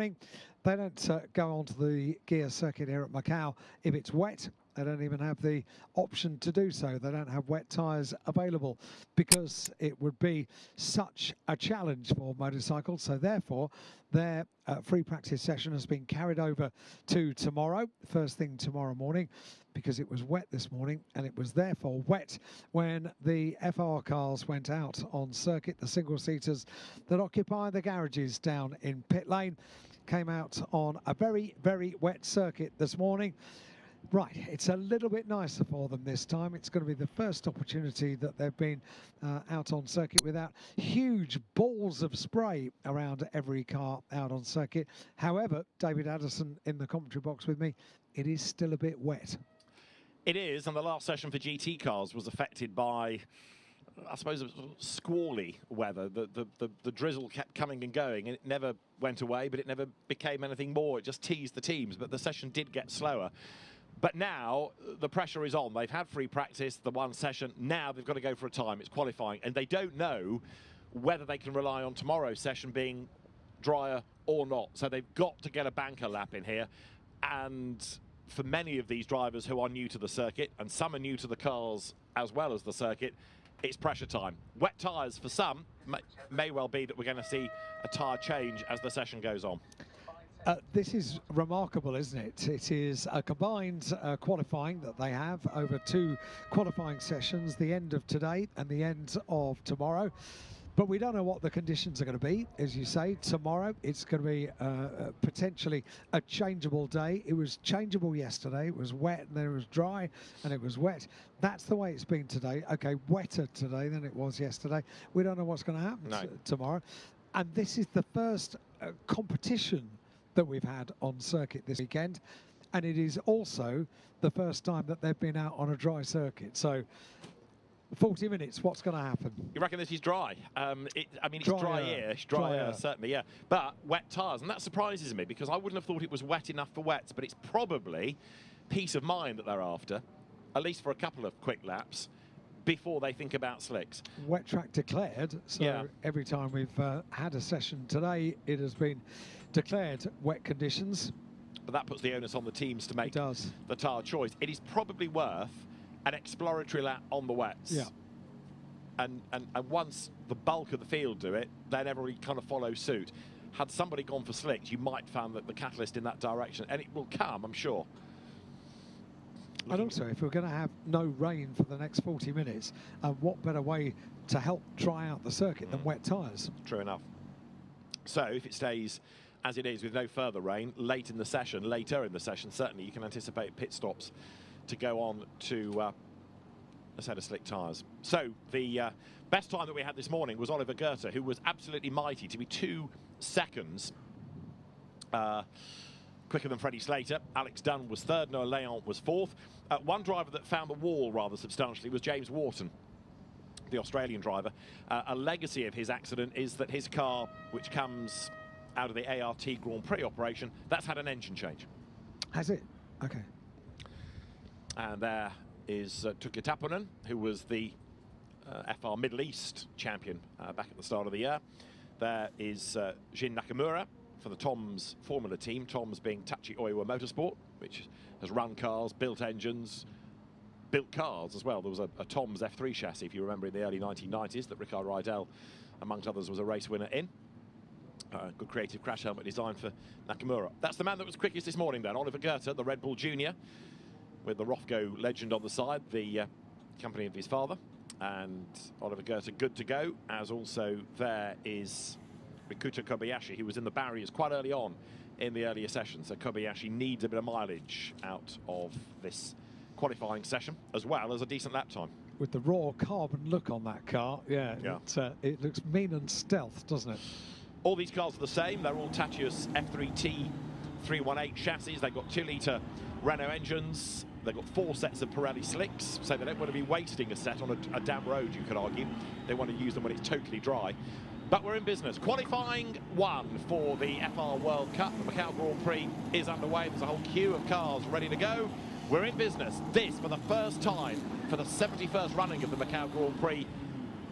They don't go onto the gear circuit here at Macau if it's wet. They don't even have the option to do so. They don't have wet tyres available because it would be such a challenge for motorcycles. So therefore, their free practice session has been carried over to tomorrow, first thing tomorrow morning, because it was wet this morning, and it was therefore wet when the FR cars went out on circuit. The single-seaters that occupy the garages down in pit lane came out on a very, very wet circuit this morning. Right, it's a little bit nicer for them this time. It's going to be the first opportunity that they've been out on circuit without huge balls of spray around every car out on circuit. However, David Addison in the commentary box with me, it is still a bit wet. It is, and the last session for GT cars was affected by, I suppose, squally weather. The drizzle kept coming and going, and it never went away, but it never became anything more. It just teased the teams, but the session did get slower. But now the pressure is on. They've had free practice, the one session. Now they've got to go for a time. It's qualifying, and they don't know whether they can rely on tomorrow's session being drier or not. So they've got to get a banker lap in here. And for many of these drivers who are new to the circuit, and some are new to the cars as well as the circuit, it's pressure time. Wet tyres for some may well be that we're going to see a tyre change as the session goes on. This is remarkable, isn't it? It is a combined qualifying that they have over two qualifying sessions, the end of today and the end of tomorrow. But we don't know what the conditions are going to be. As you say, tomorrow it's going to be potentially a changeable day. It was changeable yesterday. It was wet, and then it was dry, and it was wet. That's the way it's been today. Okay, wetter today than it was yesterday. We don't know what's going to happen tomorrow. And this is the first competition that we've had on circuit this weekend, and it is also the first time that they've been out on a dry circuit. So 40 minutes, what's going to happen? You reckon this is dry? I mean, it's dry-ish, drier, certainly, yeah. But wet tyres, and that surprises me because I wouldn't have thought it was wet enough for wets, but it's probably peace of mind that they're after, at least for a couple of quick laps, before they think about slicks. Wet track declared, so yeah. Every time we've had a session today, it has been declared wet conditions. But that puts the onus on the teams to make the tyre choice. It is probably worth an exploratory lap on the wets. Yeah. And once the bulk of the field do it, then everybody kind of follows suit. Had somebody gone for slicks, you might find that the catalyst in that direction, and it will come, I'm sure. And also, if we're going to have no rain for the next 40 minutes, what better way to help dry out the circuit than wet tyres? True enough. So if it stays as it is with no further rain, later in the session, certainly you can anticipate pit stops to go on to a set of slick tyres. So the best time that we had this morning was Oliver Goethe, who was absolutely mighty to be 2 seconds quicker than Freddie Slater. Alex Dunn was third, Noah Leon was fourth. One driver that found the wall rather substantially was James Wharton, the Australian driver. A legacy of his accident is that his car, which comes out of the ART Grand Prix operation, that's had an engine change. Has it? Okay. And there is Tuukka Taponen, who was the FR Middle East champion back at the start of the year. There is Jin Nakamura for the Toms Formula team, Toms being Tachi Oiwa Motorsport, which has run cars, built engines, built cars as well. There was a Toms F3 chassis, if you remember, in the early 1990s that Rickard Rydell, amongst others, was a race winner in. Good creative crash helmet design for Nakamura. That's the man that was quickest this morning then, Oliver Goethe, the Red Bull Junior, with the Rothko legend on the side, the company of his father. And Oliver Goethe good to go, as also there is Rikuta Kobayashi, who was in the barriers quite early on in the earlier session. So Kobayashi needs a bit of mileage out of this qualifying session, as well as a decent lap time. With the raw carbon look on that car, yeah. It looks mean and stealth, doesn't it? All these cars are the same. They're all Tatius F3T 318 chassis. They've got 2-litre Renault engines. They've got 4 sets of Pirelli slicks, so they don't want to be wasting a set on a damp road, you could argue. They want to use them when it's totally dry. But we're in business. Qualifying 1 for the FR World Cup. The Macau Grand Prix is underway. There's a whole queue of cars ready to go. We're in business. This, for the first time, for the 71st running of the Macau Grand Prix,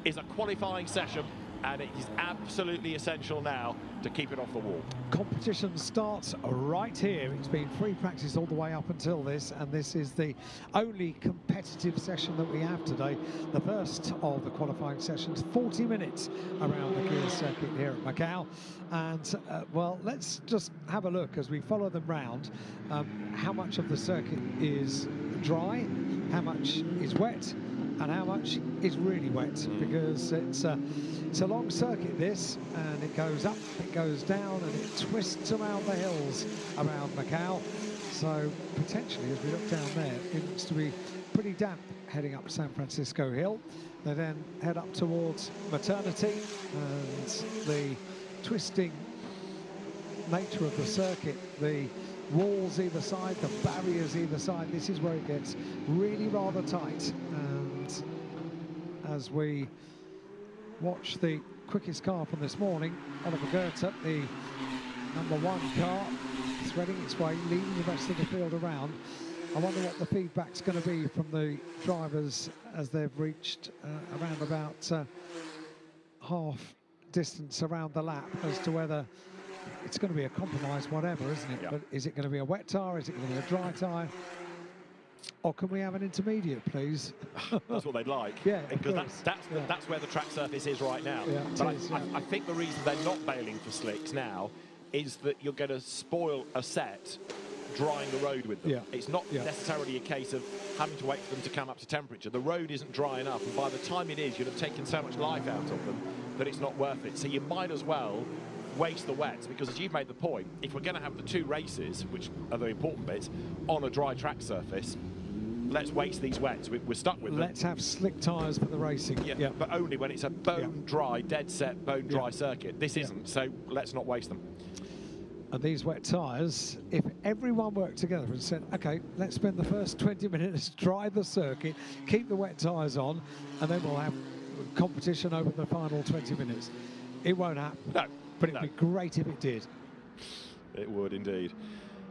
is a qualifying session and it is absolutely essential now to keep it off the wall. Competition starts right here. It's been free practice all the way up until this, and this is the only competitive session that we have today. The first of the qualifying sessions, 40 minutes around the gear circuit here at Macau. And, well, let's just have a look as we follow them round. How much of the circuit is dry, how much is wet, and how much is really wet, because it's a long circuit, this, and it goes up, it goes down, and it twists around the hills around Macau. So potentially, as we look down there, it looks to be pretty damp heading up San Francisco Hill. They then head up towards Maternity, and the twisting nature of the circuit, the walls either side, the barriers either side, this is where it gets really rather tight. And as we watch the quickest car from this morning, Oliver Goethe, the #1 car, threading its way, leading the rest of the field around. I wonder what the feedback's going to be from the drivers as they've reached around about half distance around the lap, as to whether it's going to be a compromise, whatever, isn't it? Yep. But is it going to be a wet tyre? Is it going to be a dry tyre? Or can we have an intermediate, please? That's what they'd like. Yeah, because that's where the track surface is right now. Yeah, but I think the reason they're not bailing for slicks now is that you're going to spoil a set drying the road with them. Yeah. It's not necessarily a case of having to wait for them to come up to temperature. The road isn't dry enough, and by the time it is, you'll have taken so much life out of them that it's not worth it. So you might as well waste the wets, because as you've made the point, if we're going to have the two races, which are the important bits, on a dry track surface, let's waste these wets. We're stuck with them. Let's have slick tyres for the racing. Yeah, but only when it's a bone dry, dead set, bone dry circuit. This isn't, so let's not waste them. And these wet tyres, if everyone worked together and said, OK, let's spend the first 20 minutes, dry the circuit, keep the wet tyres on, and then we'll have competition over the final 20 minutes. It won't happen. No. But it'd be great if it did. It would indeed.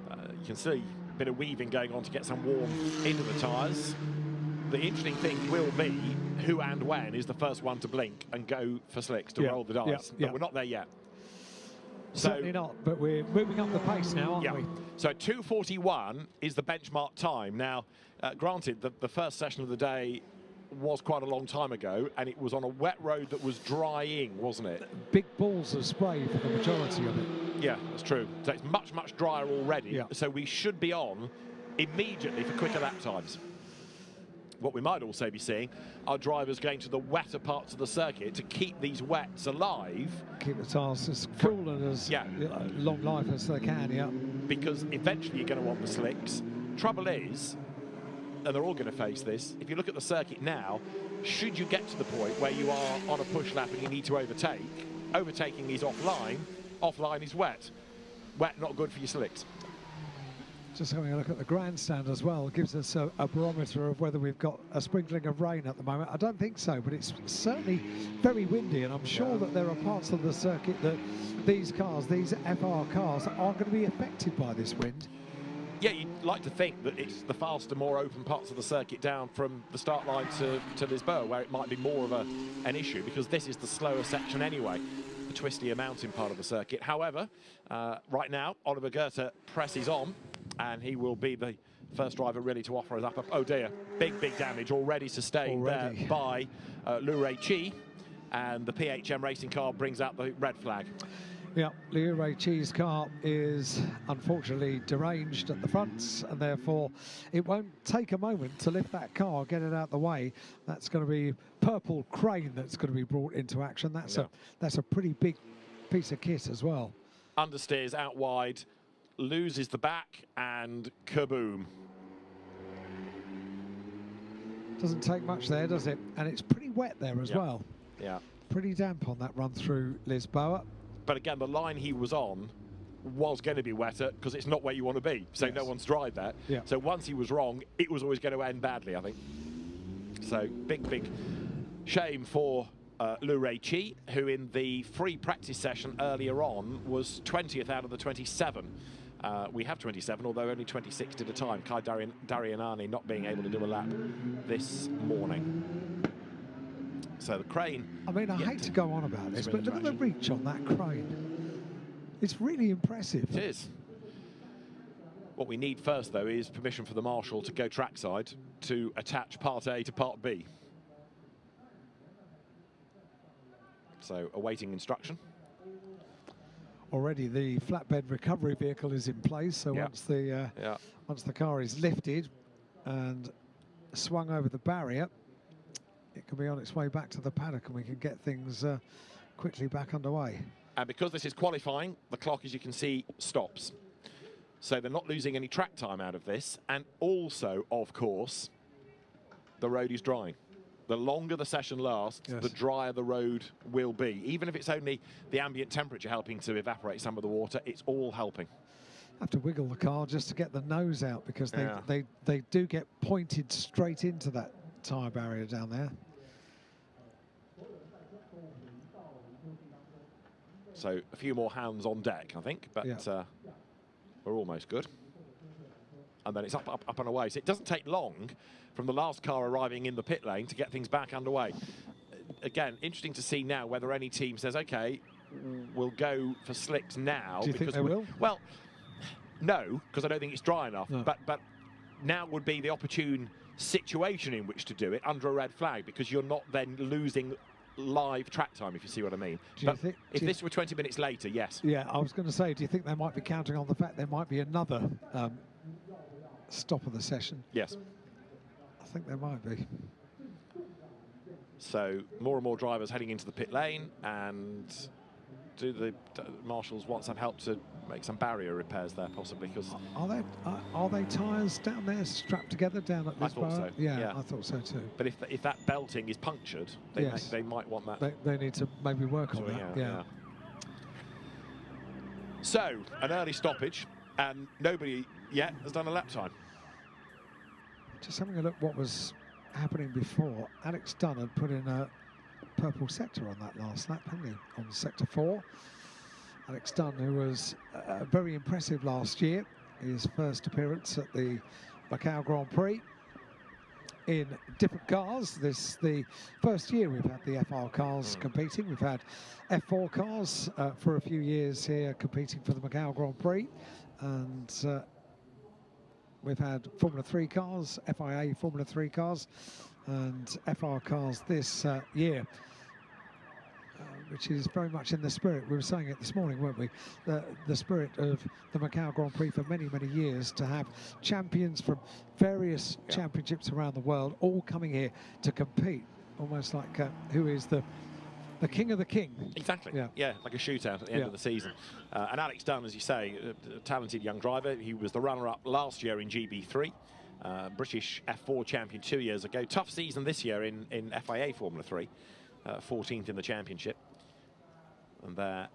You can see a bit of weaving going on to get some warmth into the tyres. The interesting thing will be who and when is the first one to blink and go for slicks to roll the dice. But we're not there yet. Certainly not, but we're moving up the pace now, aren't we? So 2:41 is the benchmark time. Now, granted, the first session of the day was quite a long time ago, and it was on a wet road that was drying, wasn't it? Big balls of spray for the majority of it. Yeah, that's true. So it's much, much drier already. So we should be on immediately for quicker lap times. What we might also be seeing are drivers going to the wetter parts of the circuit to keep these wets alive. Keep the tyres as cool and as long life as they can, Because eventually you're going to want the slicks. Trouble is, and they're all going to face this, if you look at the circuit now, should you get to the point where you are on a push lap and you need to overtake, overtaking is offline, offline is wet. Wet, not good for your slicks. Just having a look at the grandstand as well, gives us a barometer of whether we've got a sprinkling of rain at the moment. I don't think so, but it's certainly very windy, and I'm sure that there are parts of the circuit that these cars, these FR cars, are going to be affected by this wind. Yeah, you'd like to think that it's the faster, more open parts of the circuit down from the start line to Lisboa, where it might be more of an issue, because this is the slower section anyway, the twistier mountain part of the circuit. However, right now, Oliver Goethe presses on, and he will be the first driver really to offer us up. Oh dear, big damage already sustained there by Liu Rui-Chi, and the PHM racing car brings out the red flag. Yeah, Liu Rui-Chi's car is unfortunately deranged at the fronts, and therefore it won't take a moment to lift that car, get it out the way. That's going to be purple crane that's going to be brought into action. That's a pretty big piece of kit as well. Understeers out wide, loses the back, and kaboom. Doesn't take much there, does it? And it's pretty wet there as well. Yeah. Pretty damp on that run through Lisboa. But again, the line he was on was going to be wetter, because it's not where you want to be. So no one's tried that. Yeah. So once he was wrong, it was always going to end badly, I think. So big shame for Liu Rui-Chi, who in the free practice session earlier on was 20th out of the 27. We have 27, although only 26 did a time. Kai Darianani not being able to do a lap this morning. So the crane... I mean, I hate to go on about this, but look at the reach on that crane. It's really impressive. It is. What we need first, though, is permission for the marshal to go trackside to attach Part A to Part B. So, awaiting instruction. Already the flatbed recovery vehicle is in place, so once the car is lifted and swung over the barrier, it can be on its way back to the paddock and we can get things quickly back underway. And because this is qualifying, the clock, as you can see, stops. So they're not losing any track time out of this. And also, of course, the road is drying. The longer the session lasts, the drier the road will be. Even if it's only the ambient temperature helping to evaporate some of the water, it's all helping. I have to wiggle the car just to get the nose out because they do get pointed straight into that tyre barrier down there. So a few more hands on deck, I think, but we're almost good. And then it's up and away. So it doesn't take long from the last car arriving in the pit lane to get things back underway. Again, interesting to see now whether any team says, OK, we'll go for slicks now. Do you think they will? Well, no, because I don't think it's dry enough. No. But now would be the opportune situation in which to do it under a red flag, because you're not then losing live track time, if you see what I mean. If this were 20 minutes later, yes. Yeah, I was going to say, do you think they might be counting on the fact there might be another stop of the session? Yes. I think there might be. So more and more drivers heading into the pit lane, and do the marshals want some help to make some barrier repairs there, possibly? Because are they tyres down there strapped together down at this bar? I thought so. Yeah, I thought so too. But if that belting is punctured, they might want that. They need to maybe work on that. Yeah. So an early stoppage, and nobody yet has done a lap time. Just having a look what was happening before. Alex Dunn had put in a purple sector on that last lap, hadn't he? On sector 4. Alex Dunn, who was very impressive last year, his first appearance at the Macau Grand Prix in different cars. This the first year we've had the FR cars competing. We've had F4 cars for a few years here competing for the Macau Grand Prix, and we've had Formula 3 cars, FIA Formula 3 cars, and FR cars this year, which is very much in the spirit. We were saying it this morning, weren't we? The spirit of the Macau Grand Prix for many, many years, to have champions from various championships around the world all coming here to compete, almost like who is the king of the king. Exactly. Yeah, like a shootout at the end of the season. And Alex Dunn, as you say, a talented young driver. He was the runner-up last year in GB3. British F4 champion 2 years ago. Tough season this year in FIA Formula 3. 14th in the championship. And there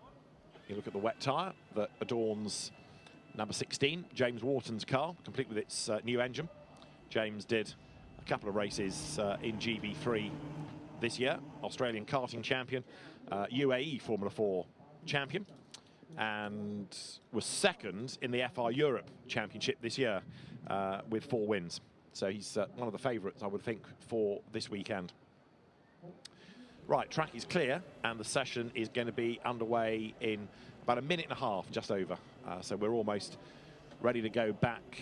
you look at the wet tyre that adorns number 16, James Wharton's car, complete with its new engine. James did a couple of races in GB3 this year, Australian karting champion, UAE Formula 4 champion, and was second in the FR Europe Championship this year with 4 wins. So he's one of the favourites, I would think, for this weekend. Right, track is clear, and the session is going to be underway in about a minute and a half, just over. So we're almost ready to go back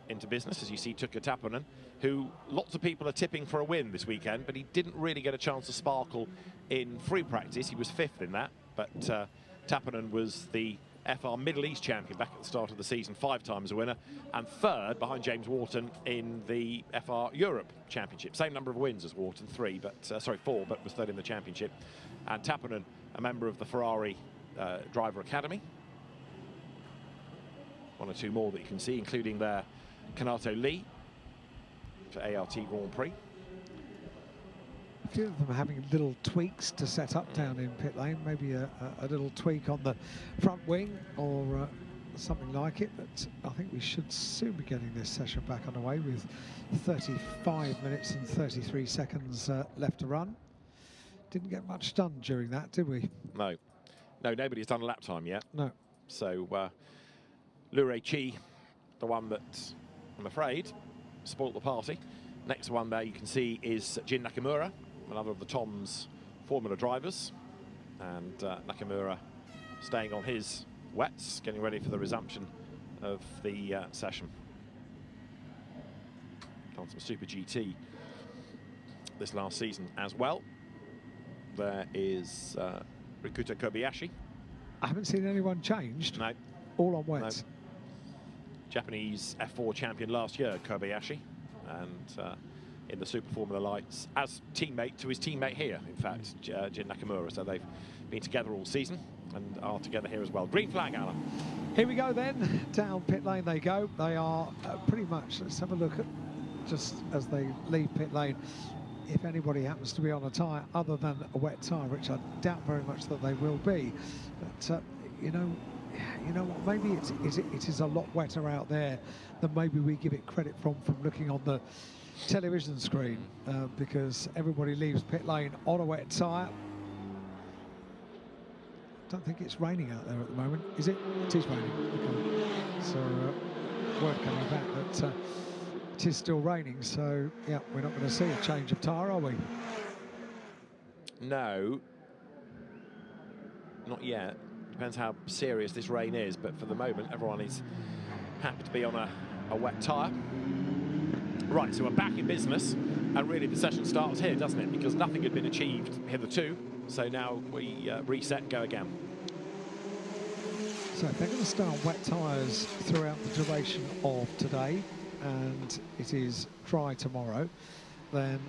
into business. As you see, Tuukka Taponen, who lots of people are tipping for a win this weekend, but he didn't really get a chance to sparkle in free practice. He was 5th in that, but Taponen was the FR Middle East champion back at the start of the season, 5 times a winner, and 3rd behind James Wharton in the FR Europe Championship. Same number of wins as Wharton, 4, but was 3rd in the championship. And Taponen, a member of the Ferrari Driver Academy. 1 or 2 more that you can see, including their Kanato Lee for ART Grand Prix. A few of them are having little tweaks to set up down in pit lane, maybe a little tweak on the front wing or something like it, but I think we should soon be getting this session back underway with 35 minutes and 33 seconds left to run. Didn't get much done during that, did we? No, nobody's done a lap time yet. No. So Lure Chi, the one that, I'm afraid, spoilt the party. Next one there you can see is Jin Nakamura, another of the Tom's Formula drivers. And Nakamura staying on his wets, getting ready for the resumption of the session. On some Super GT this last season as well. There is Rikuta Kobayashi. I haven't seen anyone changed. No. All on wets. No. Japanese F4 champion last year, Kobayashi, and in the Super Formula Lights as teammate to his teammate here, in fact, Jin Nakamura. So they've been together all season and are together here as well. Green flag, Alan. Here we go then. Down pit lane they go. They are pretty much, let's have a look at just as they leave pit lane. If anybody happens to be on a tyre other than a wet tyre, which I doubt very much that they will be, but you know what? Maybe it is a lot wetter out there than maybe we give it credit from looking on the television screen, because everybody leaves pit lane on a wet tyre. Don't think it's raining out there at the moment, is it? It is raining. Okay. So word coming back that it is still raining, so yeah, we're not going to see a change of tyre, are we? No, not yet. Depends how serious this rain is, but for the moment everyone is happy to be on a wet tyre. Right, so we're back in business, and really the session starts here, doesn't it? Because nothing had been achieved hitherto, so now we reset and go again. So if they're going to start wet tyres throughout the duration of today, and it is dry tomorrow, then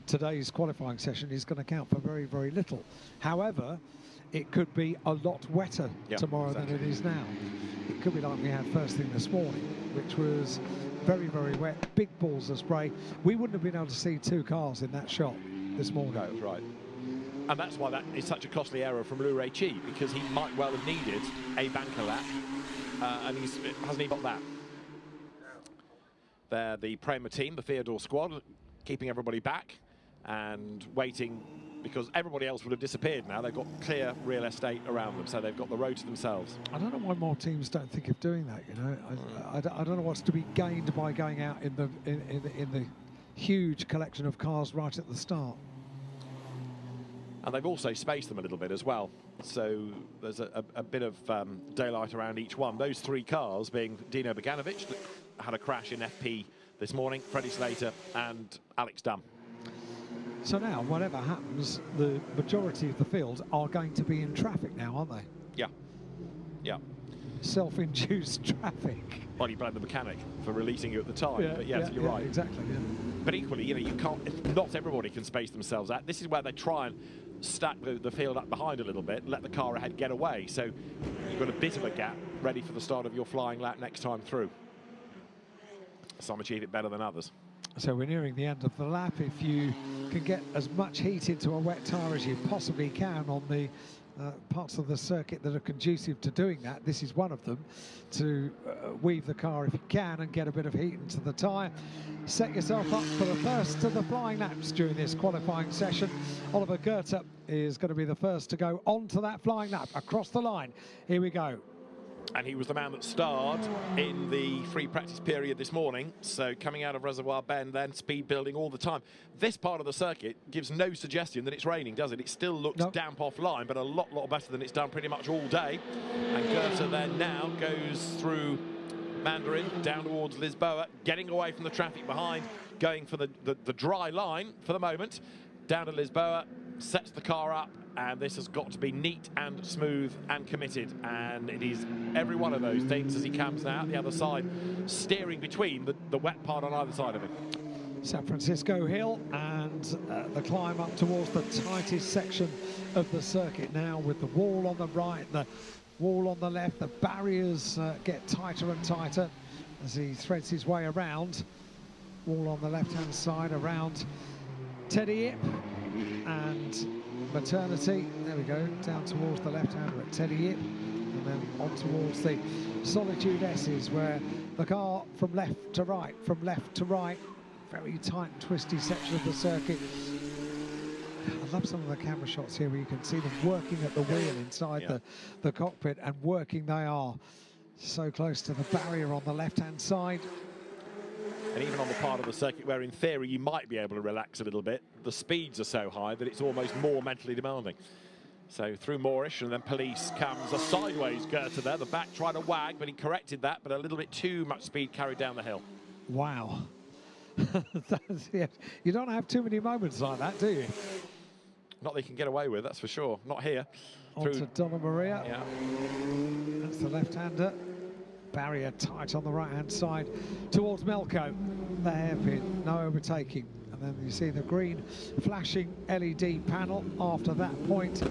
today's qualifying session is going to count for very, very little. However, it could be a lot wetter tomorrow than it is now. It could be like we had first thing this morning, which was very, very wet, big balls of spray. We wouldn't have been able to see two cars in that shot this morning. No, right. And that's why that is such a costly error from Liu Rei-Chi, because he might well have needed a banker lap, and hasn't he got that? They're the Prema team, the Theodore squad, keeping everybody back and waiting, because everybody else would have disappeared now. They've got clear real estate around them, so they've got the road to themselves. I don't know why more teams don't think of doing that, you know. I don't know what's to be gained by going out in the huge collection of cars right at the start. And they've also spaced them a little bit as well. So there's a bit of daylight around each one. Those three cars being Dino Beganovic, that had a crash in FP this morning, Freddie Slater and Alex Dunn. So now, whatever happens, the majority of the field are going to be in traffic now, aren't they? Yeah. Yeah. Self-induced traffic. Well, you blame the mechanic for releasing you at the time, but yes, you're right. Exactly, yeah. But equally, you know, you can't, not everybody can space themselves out. This is where they try and stack the field up behind a little bit, let the car ahead get away. So you've got a bit of a gap ready for the start of your flying lap next time through. Some achieve it better than others. So we're nearing the end of the lap. If you can get as much heat into a wet tyre as you possibly can on the parts of the circuit that are conducive to doing that, this is one of them, to weave the car if you can and get a bit of heat into the tyre. Set yourself up for the first of the flying laps during this qualifying session. Oliver Goethe is going to be the first to go onto that flying lap across the line. Here we go. And he was the man that starred in the free practice period this morning. So coming out of Reservoir Bend, then speed building all the time. This part of the circuit gives no suggestion that it's raining, does it? It still looks damp offline, but a lot better than it's done pretty much all day. And Goethe then now goes through Mandarin down towards Lisboa, getting away from the traffic behind, going for the dry line for the moment. Down to Lisboa, sets the car up, and this has got to be neat and smooth and committed, and it is every one of those things as he comes now out the other side, steering between the wet part on either side of him. San Francisco Hill and the climb up towards the tightest section of the circuit now, with the wall on the right, the wall on the left. The barriers get tighter and tighter as he threads his way around. Wall on the left-hand side around Teddy Yip and Maternity. There we go, down towards the left-hander at Teddy Yip, and then on towards the Solitude S's, where the car from left to right, very tight and twisty section of the circuit. I love some of the camera shots here where you can see them working at the wheel inside the cockpit, and working they are so close to the barrier on the left-hand side. And even on the part of the circuit where in theory you might be able to relax a little bit, the speeds are so high that it's almost more mentally demanding. So through Moorish, and then Police comes a sideways Goethe there. The back tried to wag, but he corrected that, but a little bit too much speed carried down the hill. Wow. Yeah. You don't have too many moments like that, do you? Not that you can get away with, that's for sure. Not here. On to Donna Maria. Yeah. That's the left-hander. Barrier tight on the right-hand side towards Melko. The hairpin, no overtaking. And then you see the green flashing LED panel after that point.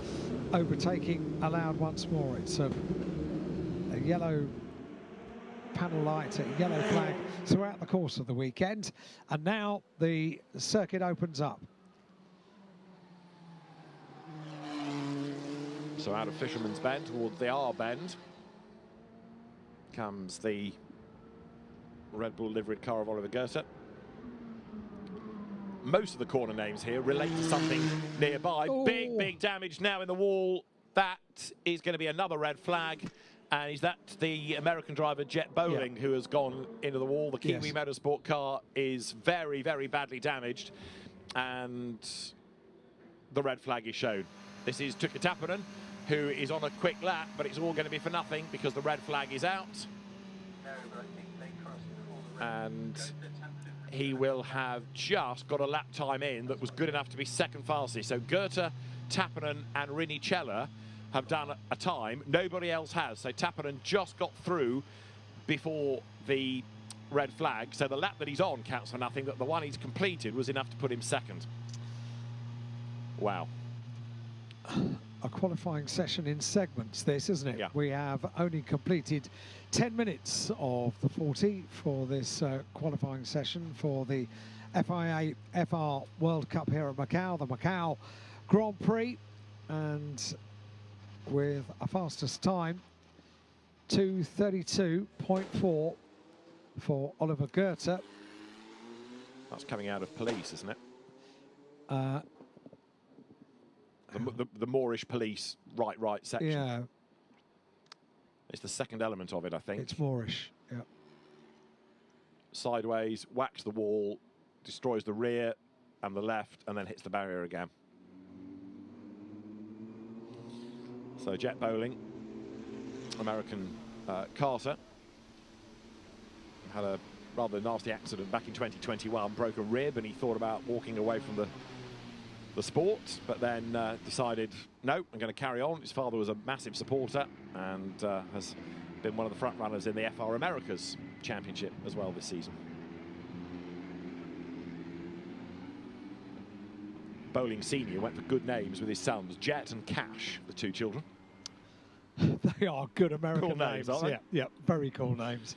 Overtaking allowed once more. It's a yellow panel light, a yellow flag throughout the course of the weekend. And now the circuit opens up. So out of Fisherman's Bend towards the R Bend comes the Red Bull liveried car of Oliver Goethe. Most of the corner names here relate to something nearby. Oh. Big damage now in the wall. That is going to be another red flag. And is that the American driver, Jet Bowling, who has gone into the wall? The Kiwi Motorsport car is very, very badly damaged. And the red flag is shown. This is Tuukka Taponen, who is on a quick lap, but it's all going to be for nothing because the red flag is out. And he will have just got a lap time in that was good enough to be second fastest. So Goethe, Taponen and Rini Cella have done a time. Nobody else has. So Taponen just got through before the red flag. So the lap that he's on counts for nothing, but the one he's completed was enough to put him second. Wow. A qualifying session in segments, this, isn't it? Yeah. We have only completed 10 minutes of the 40 for this qualifying session for the FIA FR World Cup here at Macau, the Macau Grand Prix, and with a fastest time, 2:32.4 for Oliver Goethe. That's coming out of Police, isn't it? The Moorish Police right section. Yeah. It's the second element of it, I think. It's Moorish, yeah. Sideways, whacks the wall, destroys the rear and the left, and then hits the barrier again. So Jet Bowling, American Carter, had a rather nasty accident back in 2021, broke a rib, and he thought about walking away from the sport, but then decided, no, I'm going to carry on. His father was a massive supporter and has been one of the front runners in the FR Americas Championship as well this season. Bowling Senior went for good names with his sons, Jet and Cash, the two children. They are good American cool names, aren't they? Yeah, very cool names.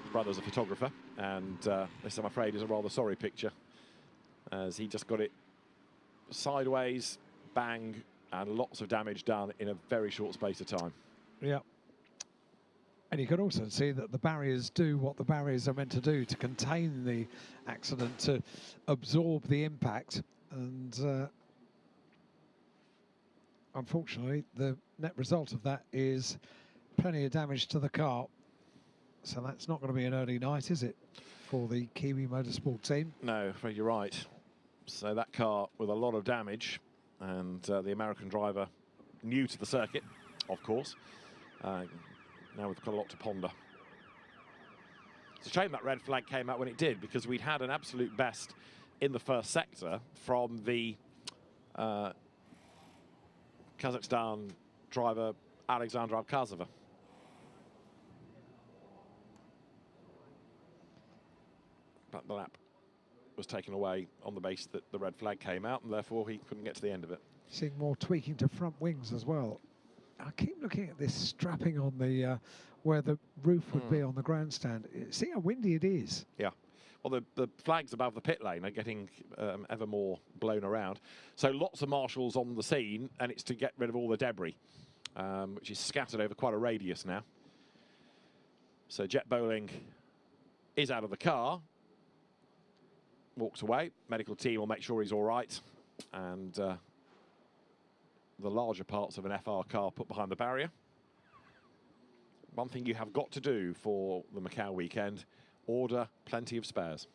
His brother's a photographer, and this, I'm afraid, is a rather sorry picture, as he just got it sideways, bang, and lots of damage done in a very short space of time. Yeah. And you can also see that the barriers do what the barriers are meant to do, to contain the accident, to absorb the impact. And unfortunately, the net result of that is plenty of damage to the car. So that's not going to be an early night, is it, for the Kiwi Motorsport team? No, afraid you're right. So that car with a lot of damage, and the American driver new to the circuit, of course. Now we've got a lot to ponder. It's a shame that red flag came out when it did, because we'd had an absolute best in the first sector from the Kazakhstan driver Alexander Abkhazova. But the lap was taken away on the basis that the red flag came out, and therefore he couldn't get to the end of it. Seeing more tweaking to front wings as well. I keep looking at this strapping on the where the roof would be on the grandstand. See how windy it is. Yeah. Well, the flags above the pit lane are getting ever more blown around. So lots of marshals on the scene, and it's to get rid of all the debris, which is scattered over quite a radius now. So Jet Bowling is out of the car, walks away. Medical team will make sure he's all right, and the larger parts of an FR car put behind the barrier. One thing you have got to do for the Macau weekend, order plenty of spares.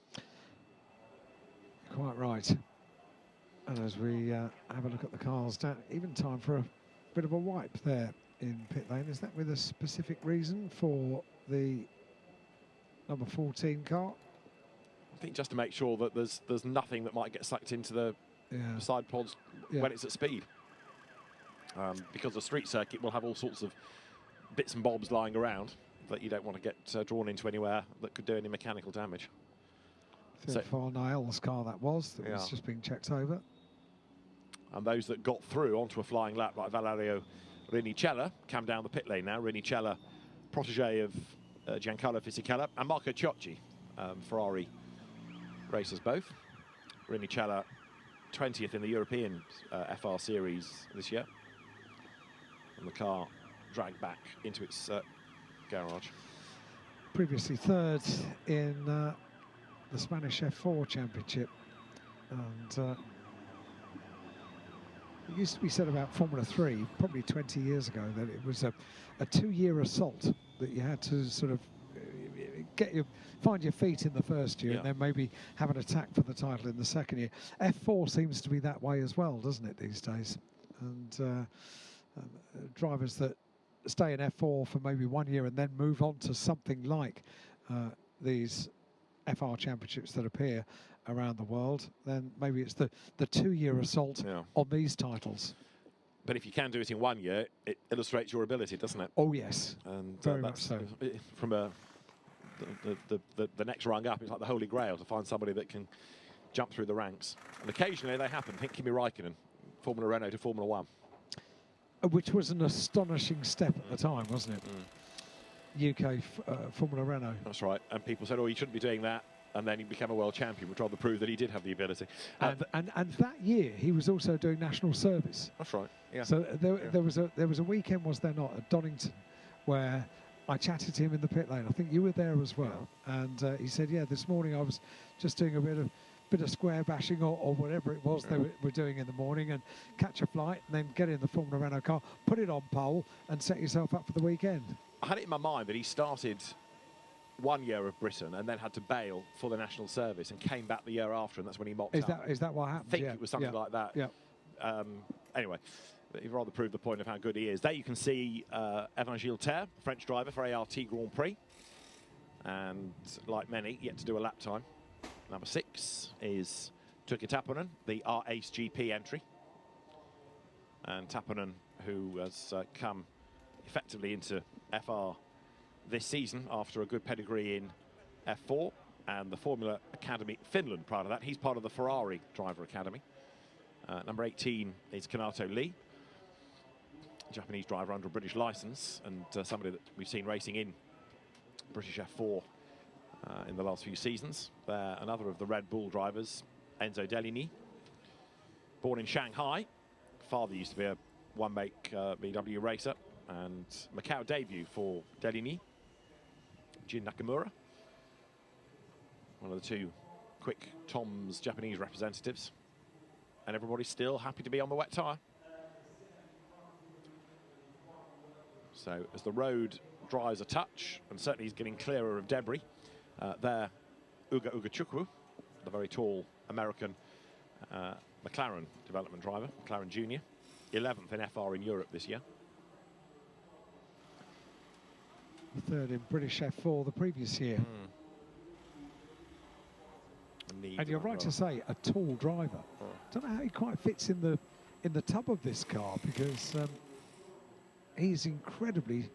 Quite right. And as we have a look at the cars, even time for a bit of a wipe there in pit lane. Is that with a specific reason for the number 14 car? I think just to make sure that there's nothing that might get sucked into the side pods when it's at speed. Because the street circuit will have all sorts of bits and bobs lying around that you don't want to get drawn into anywhere that could do any mechanical damage. So for Niall's car that was just being checked over. And those that got through onto a flying lap, like Valerio Rinicella, come down the pit lane now. Rinicella, protege of Giancarlo Fisichella, and Marco Ciocci, Ferrari racers both. Rinicella, 20th in the European FR Series this year. And the car dragged back into its garage. Previously third in the Spanish F4 Championship. And it used to be said about Formula 3, probably 20 years ago, that it was a 2-year assault, that you had to sort of find your feet in the first year and then maybe have an attack for the title in the second year. F4 seems to be that way as well, doesn't it, these days? And drivers that stay in F4 for maybe 1 year and then move on to something like these FR championships that appear around the world, then maybe it's the 2-year assault on these titles. But if you can do it in 1 year, it illustrates your ability, doesn't it? Oh yes, and very much so. From the next rung up, it's like the holy grail to find somebody that can jump through the ranks. And occasionally they happen. Think Kimi Räikkönen, Formula Renault to Formula 1. Which was an astonishing step at the time, wasn't it? UK Formula Renault. That's right. And people said, oh, he shouldn't be doing that. And then he became a world champion, which rather proved that he did have the ability. And that year, he was also doing national service. That's right. Yeah. So there was a weekend, was there not, at Donington, where I chatted to him in the pit lane. I think you were there as well. And he said, yeah, this morning I was just doing a bit of square bashing or whatever it was they were doing in the morning, and catch a flight and then get in the Formula Renault car, put it on pole and set yourself up for the weekend. I had it in my mind that he started 1 year of Britain and then had to bail for the national service and came back the year after, and that's when he mocked up. Is that what happened? I think it was something like that. Yeah. Anyway, he rather proved the point of how good he is. There you can see Evan Gilter, French driver for ART Grand Prix, and like many, yet to do a lap time. Number 6 is Tuukka Taponen, the R-Ace GP entry. And Taponen, who has come effectively into FR this season after a good pedigree in F4 and the Formula Academy Finland prior to that. He's part of the Ferrari Driver Academy. Number 18 is Kanato Lee, Japanese driver under a British license, and somebody that we've seen racing in British F4 in the last few seasons. Another of the Red Bull drivers, Enzo Deligny, born in Shanghai. Father used to be a one-make VW racer, and Macau debut for Deligny. Jin Nakamura, one of the two quick Tom's Japanese representatives, and everybody's still happy to be on the wet tyre. So as the road dries a touch, and certainly he's getting clearer of debris, there Uga Chukwu, the very tall American McLaren development driver, McLaren Junior, 11th in FR in Europe this year. Third in British F4 the previous year. And you're right to say, a tall driver. Don't know how he quite fits in the tub of this car, because he's incredibly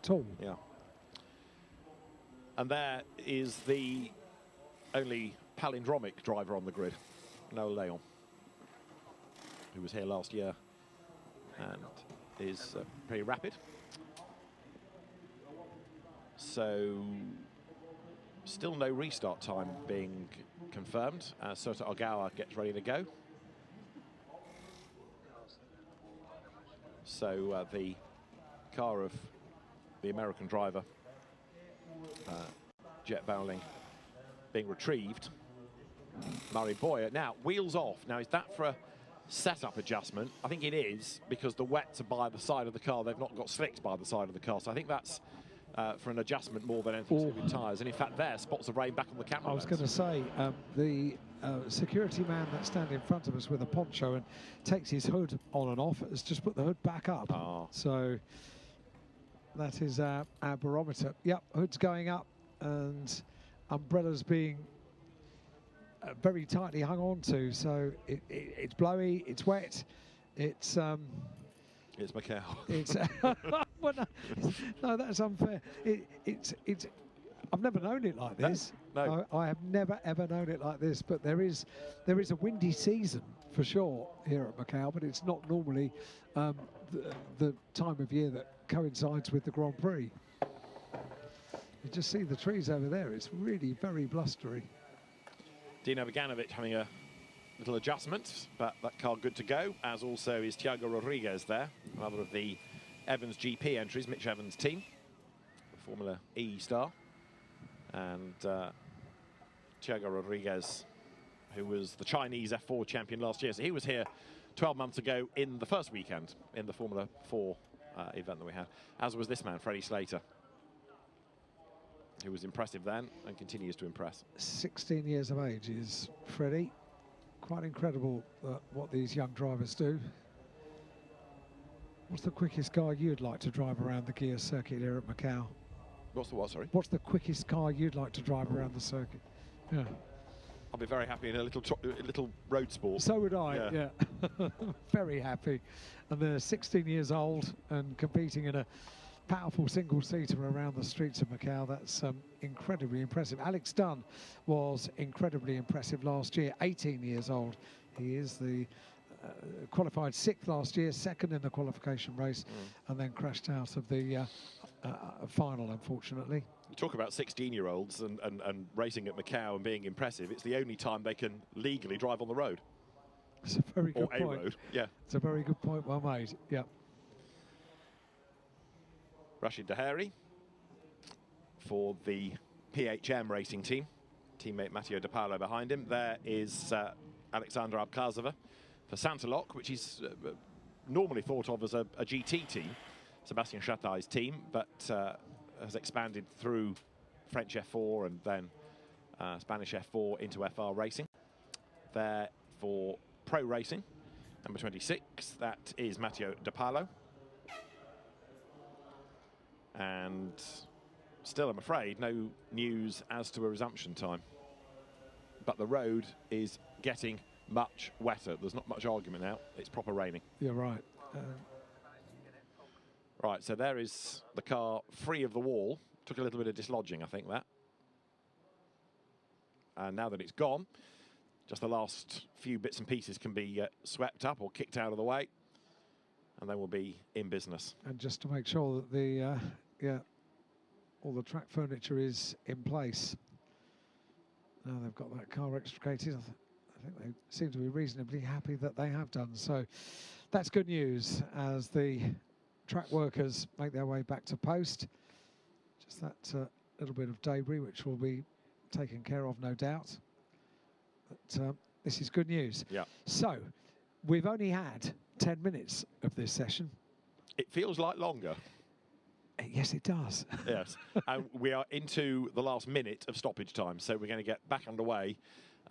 tall. Yeah. And there is the only palindromic driver on the grid, Noel Leon, who was here last year and is pretty rapid. So still no restart time being confirmed as Sota Ogawa gets ready to go. So the car of the American driver, Jet Bowling, being retrieved. Murray Boyer now wheels off. Now, is that for a setup adjustment? I think it is, because the wets are by the side of the car. They've not got slicks by the side of the car. So I think that's for an adjustment more than anything to do with tyres. And in fact, there, spots of rain back on the camera. I was going to say, the security man that's standing in front of us with a poncho and takes his hood on and off has just put the hood back up. Oh. So that is our barometer. Yep, hood's going up and umbrellas being very tightly hung on to. So it's blowy, it's wet, it's Macau. It's well, no, that's unfair. I've never known it like this. No. I have never ever known it like this. But there is a windy season for sure here at Macau, but it's not normally the time of year that coincides with the Grand Prix. You just see the trees over there. It's really very blustery. Dino Beganovic having a little adjustment, but that car good to go, as also is Thiago Rodriguez there, another of the Evans GP entries, Mitch Evans' team, the Formula E star. And Thiago Rodriguez, who was the Chinese F4 champion last year, so he was here 12 months ago in the first weekend in the Formula 4 event that we had, as was this man, Freddie Slater, who was impressive then and continues to impress. 16 years of age is Freddie. Quite incredible what these young drivers do. What's the quickest car you'd like to drive around the gear circuit here at Macau? What's the what, sorry? What's the quickest car you'd like to drive around the circuit? Yeah. I'll be very happy in a little road sport. So would I, yeah. Very happy. And they're 16 years old and competing in a powerful single-seater around the streets of Macau. That's incredibly impressive. Alex Dunn was incredibly impressive last year, 18 years old. He is the qualified 6th last year, 2nd in the qualification race, and then crashed out of the final, unfortunately. You talk about 16-year-olds and racing at Macau and being impressive. It's the only time they can legally drive on the road. It's a very good point. Or a road, yeah. It's a very good point, well made, yeah. Rashid Daheri for the PHM racing team. Teammate Matteo De Paolo behind him. There is Alexander Abkhazova for Santaloc, which is normally thought of as a GT team, Sebastian Chatai's team, but has expanded through French F4 and then Spanish F4 into FR racing. There for Pro Racing, number 26, that is Matteo De Paolo. And still, I'm afraid, no news as to a resumption time. But the road is getting much wetter. There's not much argument now. It's proper raining. You're right. Right, so there is the car free of the wall. Took a little bit of dislodging, I think, that. And now that it's gone, just the last few bits and pieces can be swept up or kicked out of the way. And then we'll be in business. And just to make sure that the all the track furniture is in place. Now they've got that car extricated. I think they seem to be reasonably happy that they have done. So that's good news as the track workers make their way back to post. Just that little bit of debris which will be taken care of, no doubt. But this is good news. Yeah. So we've only had 10 minutes of this session. It feels like longer. Yes, it does. Yes. And we are into the last minute of stoppage time, so we're going to get back underway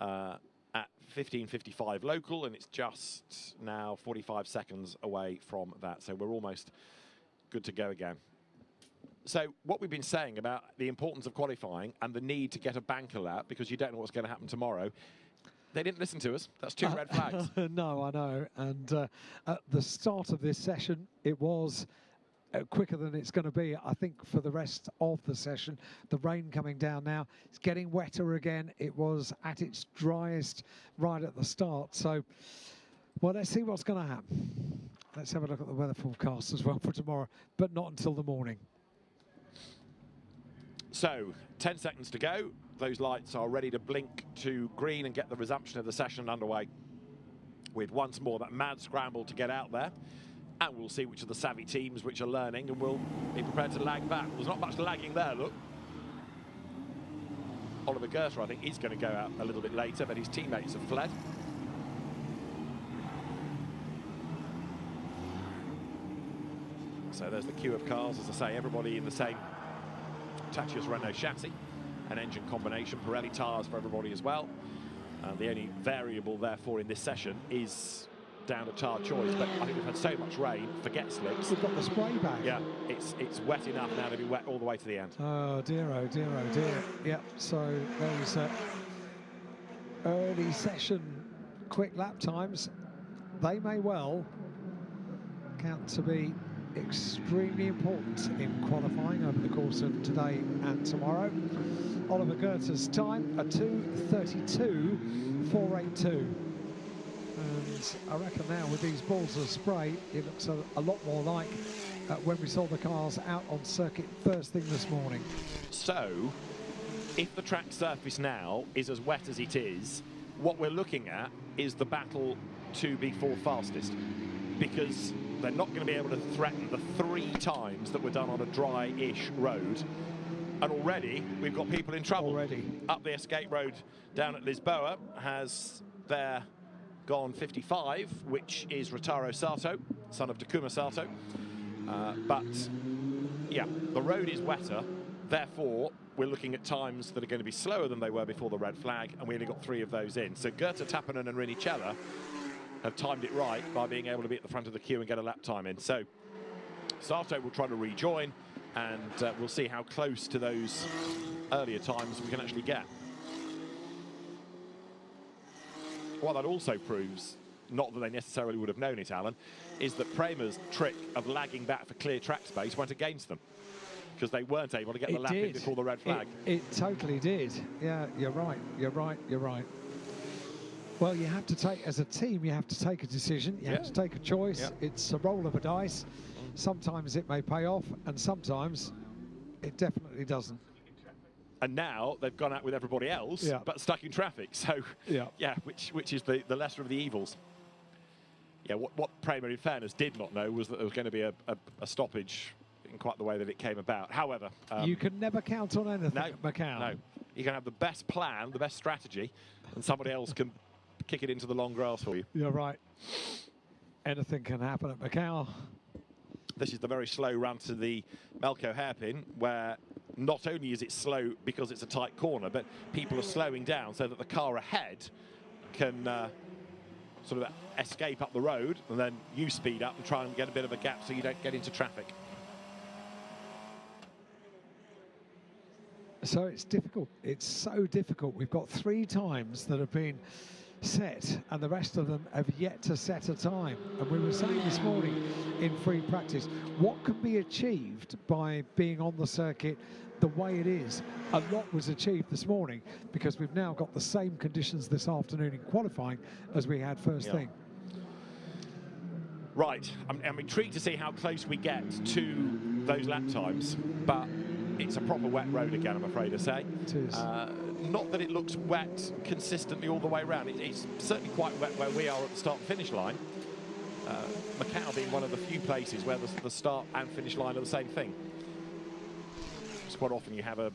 at 15:55 local, and it's just now 45 seconds away from that, so we're almost good to go again. So what we've been saying about the importance of qualifying and the need to get a banker lap because you don't know what's going to happen tomorrow, they didn't listen to us. That's 2 red flags. No, I know. And at the start of this session, it was quicker than it's going to be, I think, for the rest of the session. The rain coming down now. It's getting wetter again. It was at its driest right at the start. So, well, let's see what's going to happen. Let's have a look at the weather forecast as well for tomorrow, but not until the morning. So, 10 seconds to go. Those lights are ready to blink to green and get the resumption of the session underway with once more that mad scramble to get out there. And we'll see which of the savvy teams which are learning, and we'll be prepared to lag back. There's not much lagging there, look. Oliver Gerster, I think, is going to go out a little bit later, but his teammates have fled. So there's the queue of cars, as I say, everybody in the same Tatius Renault chassis, an engine combination, Pirelli tyres for everybody as well. The only variable, therefore, in this session is down to tyre choice, but I think we've had so much rain, forget slips. We've got the spray bag. Yeah, it's wet enough now to be wet all the way to the end. Oh dear, oh dear, oh dear. Yep, so those early session quick lap times, they may well count to be extremely important in qualifying over the course of today and tomorrow. Oliver Goethe's time, a 2:32.482. And I reckon now with these balls of spray, it looks a lot more like when we saw the cars out on circuit first thing this morning. So, if the track surface now is as wet as it is, what we're looking at is the battle to be fourth fastest, because they're not going to be able to threaten the 3 times that were done on a dry-ish road. And already we've got people in trouble. Already. Up the escape road down at Lisboa has their gone 55, which is Rotaro Sato, son of Takuma Sato. But yeah, the road is wetter, therefore we're looking at times that are going to be slower than they were before the red flag, and we only got 3 of those in. So Goethe, Tappanen and Rinicella have timed it right by being able to be at the front of the queue and get a lap time in. So Sato will try to rejoin, and we'll see how close to those earlier times we can actually get. What that also proves, not that they necessarily would have known it, Alan, is that Prema's trick of lagging back for clear track space went against them, because they weren't able to get the lap in before the red flag. It totally did. Yeah, you're right, you're right, you're right. Well, you have to take, as a team, you have to take a decision, you have to take a choice. It's a roll of a dice. Sometimes it may pay off, and sometimes it definitely doesn't. And now they've gone out with everybody else, but stuck in traffic. So, which is the lesser of the evils. Yeah, what Prema, in fairness, did not know was that there was going to be a stoppage in quite the way that it came about. However, you can never count on anything at Macau. No, you can have the best plan, the best strategy, and somebody else can kick it into the long grass for you. You're right. Anything can happen at Macau. This is the very slow run to the Melco hairpin, where not only is it slow because it's a tight corner, but people are slowing down so that the car ahead can sort of escape up the road, and then you speed up and try and get a bit of a gap so you don't get into traffic. So it's difficult. It's so difficult. We've got 3 times that have been set, and the rest of them have yet to set a time. And we were saying this morning in free practice, what can be achieved by being on the circuit the way it is? A lot was achieved this morning because we've now got the same conditions this afternoon in qualifying as we had first thing. Right, I'm intrigued to see how close we get to those lap times, but it's a proper wet road again, I'm afraid to say. It is. Not that it looks wet consistently all the way around. It's certainly quite wet where we are at the start and finish line. Macau being one of the few places where the start and finish line are the same thing. It's quite often you have a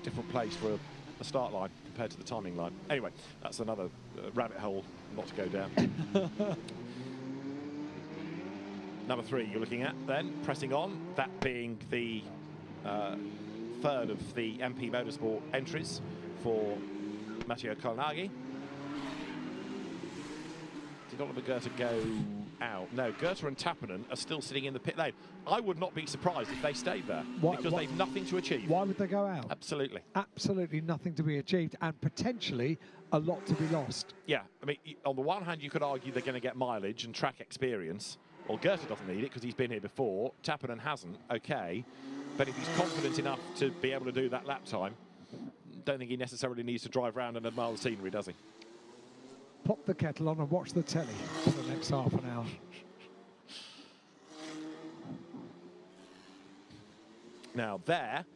different place for a start line compared to the timing line. Anyway, that's another rabbit hole not to go down. Number 3 you're looking at then, pressing on, that being the third of the MP Motorsport entries for Matteo Colnaghi. Did Oliver Goethe go out? No, Goethe and Tappanen are still sitting in the pit lane. I would not be surprised if they stayed there, because they've nothing to achieve. Why would they go out? Absolutely. Absolutely nothing to be achieved, and potentially a lot to be lost. Yeah, I mean, on the one hand, you could argue they're going to get mileage and track experience. Well, Goethe doesn't need it because he's been here before. Tappanen hasn't, okay. But if he's confident enough to be able to do that lap time, don't think he necessarily needs to drive around and admire the scenery, does he? Pop the kettle on and watch the telly for the next half an hour. Now there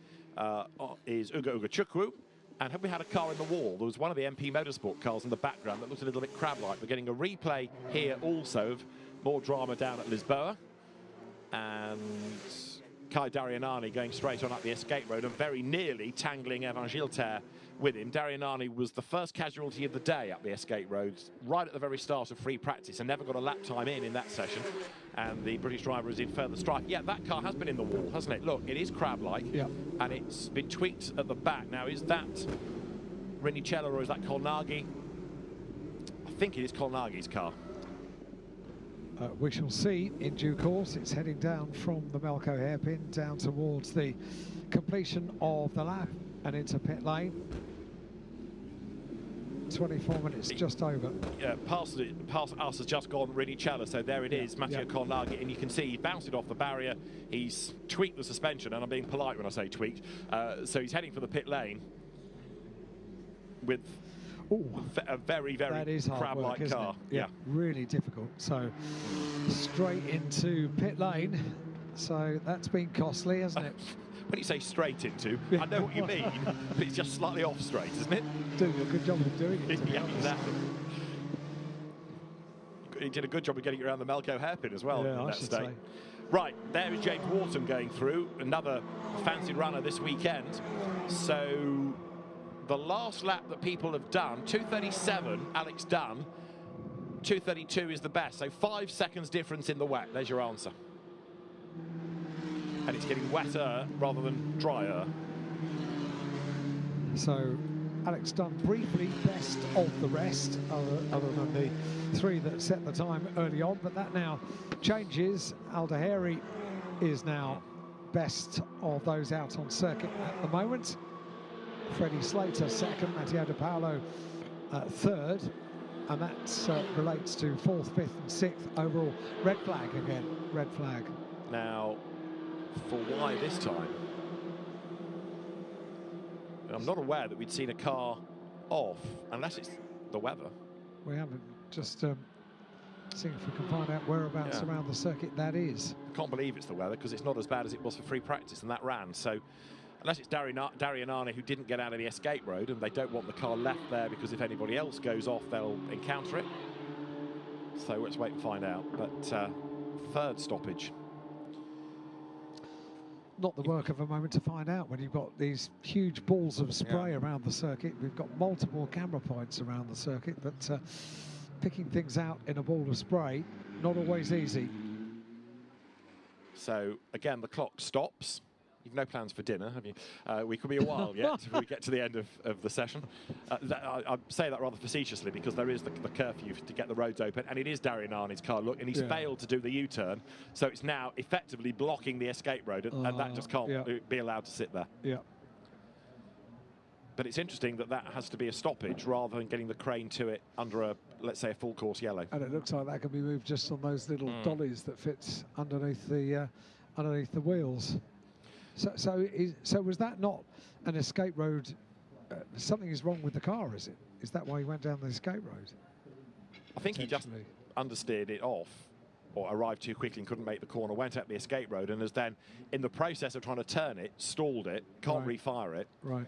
is Uga Chukwu. And have we had a car in the wall? There was one of the MP Motorsport cars in the background that looked a little bit crab-like. We're getting a replay here also of more drama down at Lisboa. And Kai Darianani going straight on up the escape road and very nearly tangling Evan Gilter with him. Darianani was the first casualty of the day up the escape road, right at the very start of free practice, and never got a lap time in that session. And the British driver is in further strife. Yeah, that car has been in the wall, hasn't it? Look, it is crab-like, and it's been tweaked at the back. Now, is that Rinicello or is that Colnaghi? I think it is Colnaghi's car. We shall see in due course. It's heading down from the Macau hairpin down towards the completion of the lap and into pit lane. 24 minutes just over. Yeah, past us has just gone Rinicello, so there it is, Matteo Colnaghi, and you can see he bounced it off the barrier. He's tweaked the suspension, and I'm being polite when I say tweaked. So he's heading for the pit lane with a very, very crab-like car. Yeah, really difficult. So straight into pit lane. So that's been costly, hasn't it? When you say straight into, I know what you mean, but it's just slightly off straight, isn't it? Doing a good job of doing it. Yeah, exactly. He did a good job of getting around the Macau hairpin as well in that state. Right, there is James Wharton going through, another fancied runner this weekend. So the last lap that people have done, 2:37, Alex Dunn, 2:32 is the best. So 5 seconds difference in the wet. There's your answer. And it's getting wetter rather than drier. So Alex Dunn briefly best of the rest, other than the 3 that set the time early on, but that now changes. Aldaheri is now best of those out on circuit at the moment. Freddie Slater second, Matteo De Paolo third, and that relates to 4th, 5th and 6th overall. Red flag again, red flag. Now, for why this time? I'm not aware that we'd seen a car off, unless it's the weather. We haven't. Just seeing if we can find out whereabouts around the circuit that is. I can't believe it's the weather, because it's not as bad as it was for free practice, and that ran. So unless it's Darianani who didn't get out of the escape road, and they don't want the car left there because if anybody else goes off, they'll encounter it. So let's wait and find out. But 3rd stoppage. Not the work of a moment to find out when you've got these huge balls of spray around the circuit. We've got multiple camera points around the circuit, but picking things out in a ball of spray, not always easy. So again, the clock stops. You've no plans for dinner, have you? We could be a while yet if we get to the end of the session. I say that rather facetiously because there is the curfew to get the roads open, and it is Darianani's car, look, and he's failed to do the U-turn, so it's now effectively blocking the escape road, and that just can't be allowed to sit there. Yeah. But it's interesting that that has to be a stoppage rather than getting the crane to it under a, let's say, a full course yellow. And it looks like that can be moved just on those little dollies that fits underneath the wheels. So was that not an escape road? Something is wrong with the car, is it? Is that why he went down the escape road? I think he just understeered it off, or arrived too quickly and couldn't make the corner, went up the escape road, and has then, in the process of trying to turn it, stalled it, can't refire it. Right.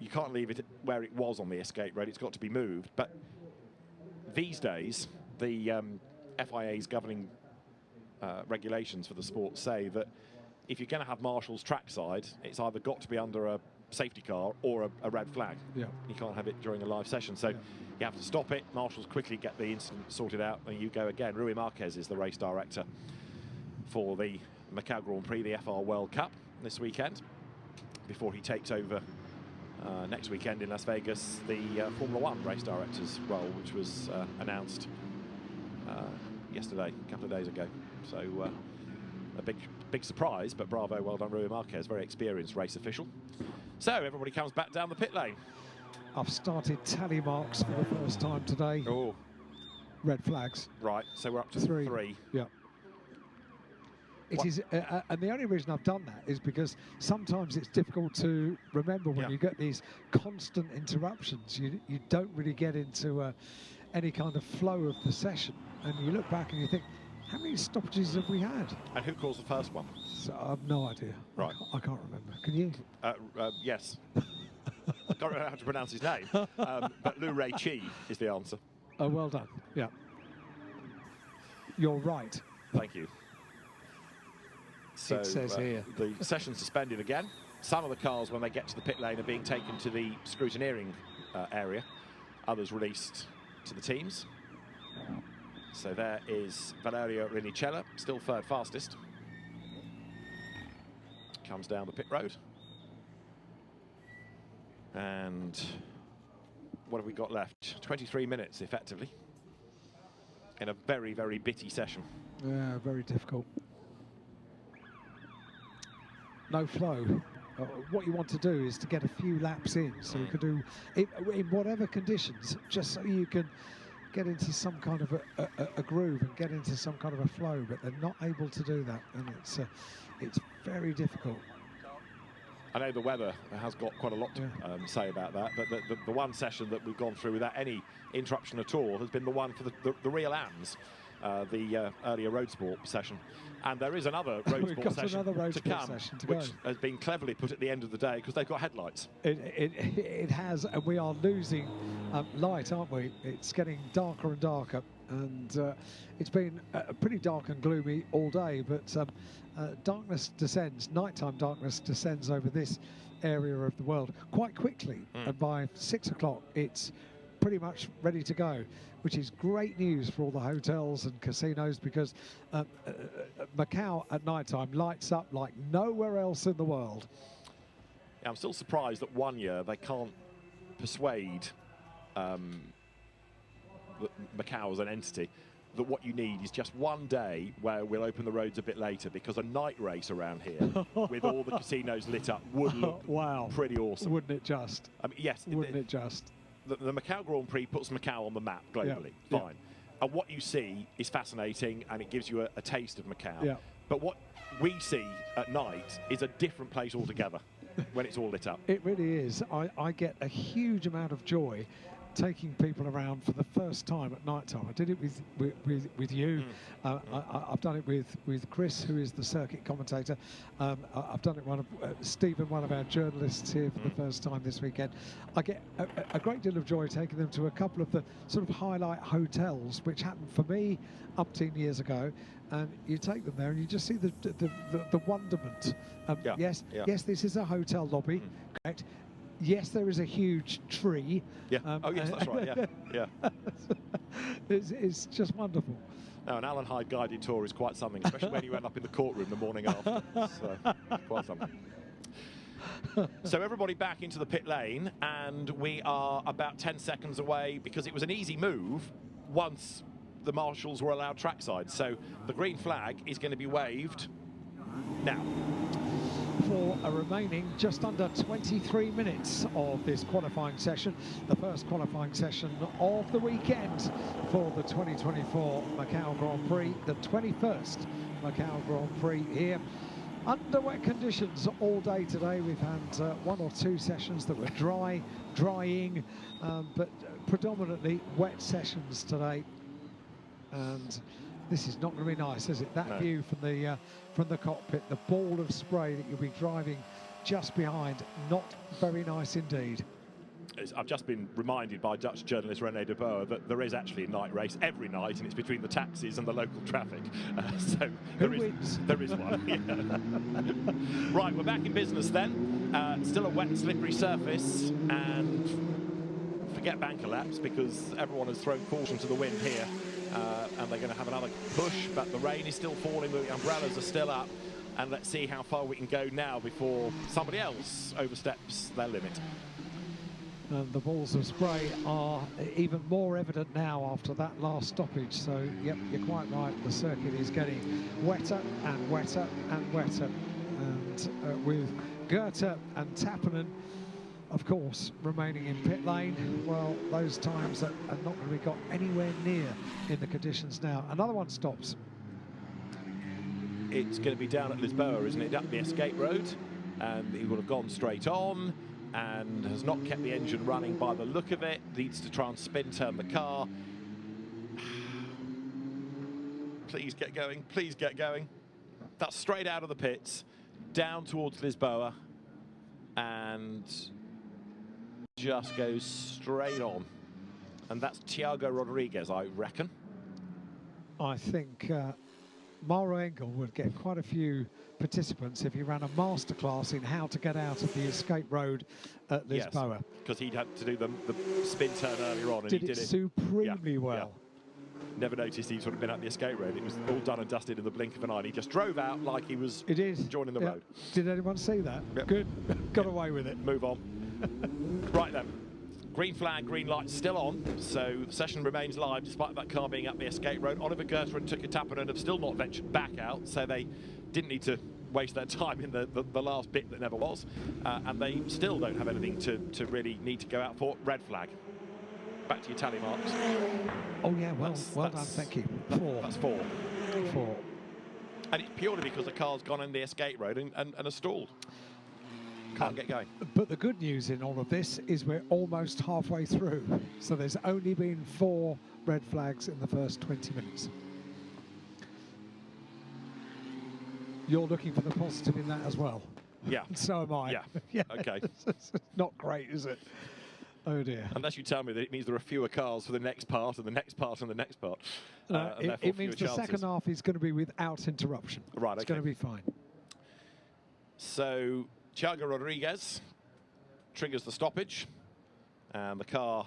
You can't leave it where it was on the escape road, it's got to be moved. But these days, the FIA's governing regulations for the sport say that if you're going to have marshals trackside, it's either got to be under a safety car or a red flag. Yeah. You can't have it during a live session. So you have to stop it. Marshals quickly get the incident sorted out, and you go again. Rui Marquez is the race director for the Macau Grand Prix, the FR World Cup this weekend, before he takes over next weekend in Las Vegas, the Formula One race director's role, which was announced yesterday, a couple of days ago. So a big surprise, but bravo, well done Rui Marquez, very experienced race official. So everybody comes back down the pit lane. I've started tally marks for the first time today. Oh. Red flags. Right, so we're up to three. Yeah. It is, and the only reason I've done that is because sometimes it's difficult to remember when you get these constant interruptions. You don't really get into any kind of flow of the session, and you look back and you think, how many stoppages have we had? And who calls the first one? So I have no idea. Right. I can't remember. Can you? Yes. I can't remember how to pronounce his name, but Lu Rei Chi is the answer. Oh, well done. Yeah. You're right. Thank you. So it says here. The session suspended again. Some of the cars, when they get to the pit lane, are being taken to the scrutineering area. Others released to the teams. So there is Valerio Rinicella, still third fastest. Comes down the pit road. And what have we got left? 23 minutes, effectively, in a very, very bitty session. Yeah, very difficult. No flow. What you want to do is to get a few laps in, so you can do it in whatever conditions, just so you can get into some kind of a groove and get into some kind of a flow. But they're not able to do that, and it's very difficult. I know the weather has got quite a lot to say about that, but the one session that we've gone through without any interruption at all has been the one for the real AMs, the earlier road sport session. And there is another road sport session to come, which has been cleverly put at the end of the day because they've got headlights. It has, and we are losing light, aren't we? It's getting darker and darker, and it's been pretty dark and gloomy all day, but darkness descends, nighttime darkness descends over this area of the world quite quickly, and by 6 o'clock it's pretty much ready to go, which is great news for all the hotels and casinos, because Macau at nighttime lights up like nowhere else in the world. Yeah, I'm still surprised that one year they can't persuade Macau as an entity that what you need is just one day where we'll open the roads a bit later, because a night race around here with all the casinos lit up would look pretty awesome. Wouldn't it just? I mean, yes. Wouldn't it just? The Macau Grand Prix puts Macau on the map globally, fine. And what you see is fascinating, and it gives you a taste of Macau. But what we see at night is a different place altogether when it's all lit up. It really is. I get a huge amount of joy taking people around for the first time at night time. I did it with you. I've done it with Chris, who is the circuit commentator. I've done it with Stephen, one of our journalists, here for the first time this weekend. I get a great deal of joy taking them to a couple of the sort of highlight hotels, which happened for me up 10 years ago. And you take them there and you just see the wonderment. Yes, this is a hotel lobby, correct? Yes, there is a huge tree. Yeah. Oh, yes, that's right. Yeah. It's just wonderful. No, an Alan Hyde guided tour is quite something, especially when you end up in the courtroom the morning after. So, quite something. So everybody back into the pit lane, and we are about 10 seconds away, because it was an easy move once the marshals were allowed trackside. So the green flag is going to be waved now. For a remaining just under 23 minutes of this qualifying session, the first qualifying session of the weekend for the 2024 Macau Grand Prix, the 21st Macau Grand Prix here. Under wet conditions all day today. We've had one or two sessions that were drying, but predominantly wet sessions today. And this is not going to be nice, is it? That view from the cockpit, the ball of spray that you'll be driving just behind, not very nice indeed. I've just been reminded by Dutch journalist René de Boer that there is actually a night race every night, and it's between the taxis and the local traffic. So there is one. Yeah. Right, we're back in business then. Still a wet, slippery surface, and forget banker laps, because everyone has thrown caution to the wind here. And they're going to have another push, but the rain is still falling, the umbrellas are still up, and let's see how far we can go now before somebody else oversteps their limit. And the balls of spray are even more evident now after that last stoppage. So, yep, you're quite right. The circuit is getting wetter and wetter and wetter. And with Goethe and Tappanen, of course, remaining in pit lane, well, those times are not going to be got anywhere near in the conditions now. Another one stops. It's going to be down at Lisboa, isn't it? Up the escape road, and he would have gone straight on, and has not kept the engine running by the look of it. Needs to try and spin turn the car. Please get going, please get going. That's straight out of the pits, down towards Lisboa, and just goes straight on. And that's Thiago Rodriguez, I reckon. I think Mauro Engel would get quite a few participants if he ran a masterclass in how to get out of the escape road at Lisboa. Yes, because he'd had to do the spin turn earlier on, and he did it supremely well. Yeah. Never noticed he'd sort of been at the escape road. It was all done and dusted in the blink of an eye. And he just drove out like he was joining the road. Did anyone see that? Yep. Good. Got away with it. Move on. Right then. Green flag, green light still on, so the session remains live despite that car being up the escape road. Oliver Gerter and Tuka Tappanen have still not ventured back out, so they didn't need to waste their time in the last bit that never was. And they still don't have anything to really need to go out for. Red flag. Back to your tally marks. Oh yeah, well done, thank you. 4. That's 4. 4. And it's purely because the car's gone in the escape road and has stalled. Can't get going. But the good news in all of this is we're almost halfway through. So there's only been 4 red flags in the first 20 minutes. You're looking for the positive in that as well. Yeah. So am I. Yeah. Okay. It's not great, is it? Oh dear. Unless you tell me that it means there are fewer cars for the next part and the next part and the next part. It means the second half is going to be without interruption. Right, It's going to be fine. So Thiago Rodriguez triggers the stoppage, and the car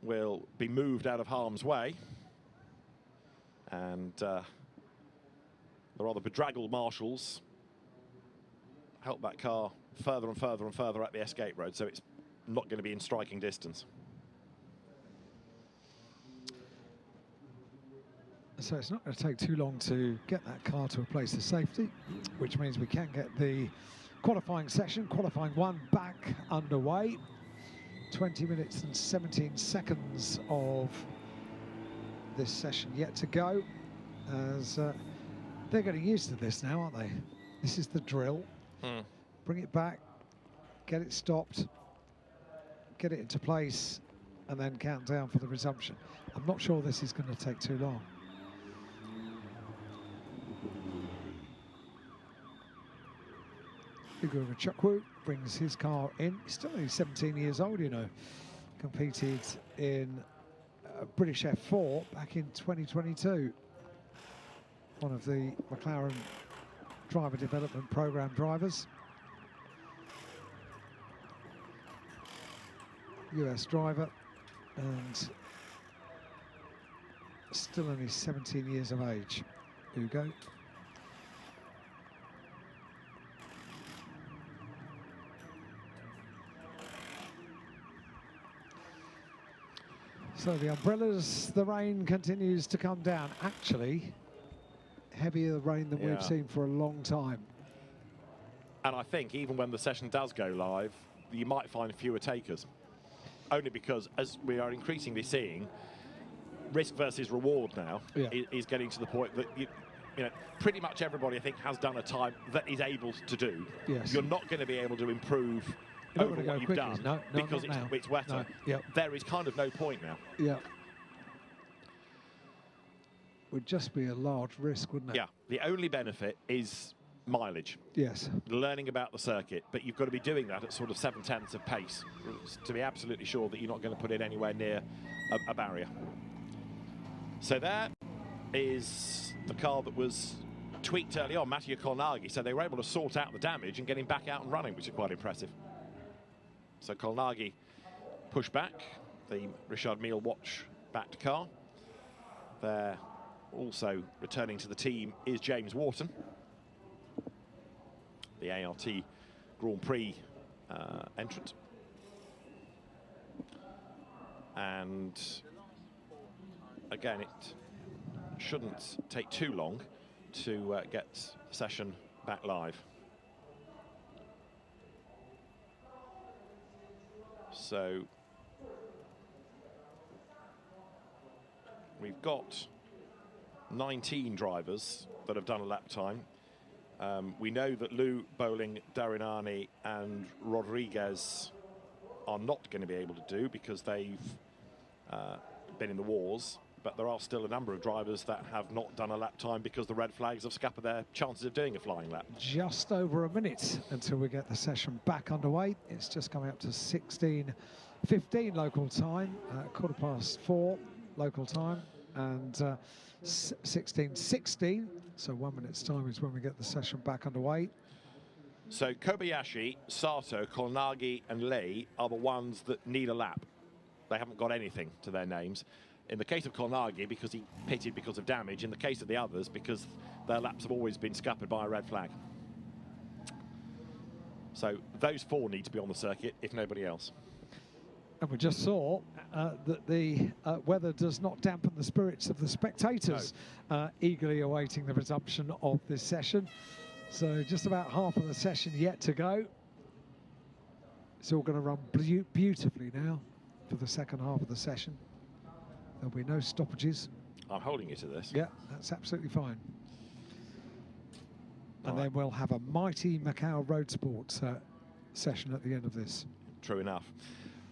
will be moved out of harm's way. And the rather bedraggled marshals help that car further and further and further up the escape road, so it's not going to be in striking distance. So it's not going to take too long to get that car to a place of safety, which means we can get the qualifying session, qualifying 1, back underway. 20 minutes and 17 seconds of this session yet to go, as they're getting used to this now, aren't they? This is the drill. Bring it back, get it stopped, get it into place, and then count down for the resumption. I'm not sure this is going to take too long. Igor Chukwu brings his car in. He's still only 17 years old, you know. Competed in British F4 back in 2022. One of the McLaren driver development program drivers. US driver, and still only 17 years of age. Hugo. So the umbrellas, the rain continues to come down. Actually, heavier rain than we've seen for a long time. And I think even when the session does go live, you might find fewer takers. Only because, as we are increasingly seeing, risk versus reward now is getting to the point that you know pretty much everybody, I think, has done a time that is able to do. Yes. You're not going to be able to improve over what you've done because it's wetter. No. Yep. There is kind of no point now. Yeah. Would just be a large risk, wouldn't it? Yeah. The only benefit is mileage. Yes. Learning about the circuit, but you've got to be doing that at sort of 7/10 of pace to be absolutely sure that you're not going to put it anywhere near a barrier. So there is the car that was tweaked early on, Mattia Colnaghi. So they were able to sort out the damage and get him back out and running, which is quite impressive. So Colnaghi pushed back the Richard Mille watch backed car. There also returning to the team is James Wharton, the ART Grand Prix entrant. And again, it shouldn't take too long to get the session back live. So we've got 19 drivers that have done a lap time. We know that Lou, Bowling, Darinani and Rodriguez are not going to be able to do because they've been in the wars, but there are still a number of drivers that have not done a lap time because the red flags have scuppered their chances of doing a flying lap. Just over a minute until we get the session back underway. It's just coming up to 16:15 local time, 4:15 local time, and 16:16. So 1 minute's time is when we get the session back underway. So Kobayashi, Sato, Kolnagi and Lee are the ones that need a lap. They haven't got anything to their names. In the case of Kolnagi, because he pitted because of damage. In the case of the others, because their laps have always been scuppered by a red flag. So those four need to be on the circuit, if nobody else. And we just saw that the weather does not dampen the spirits of the spectators, eagerly awaiting the resumption of this session. So just about half of the session yet to go. It's all going to run beautifully now for the second half of the session. There'll be no stoppages. I'm holding you to this. Yeah, that's absolutely fine. And then we'll have a mighty Macau road sports session at the end of this. True enough.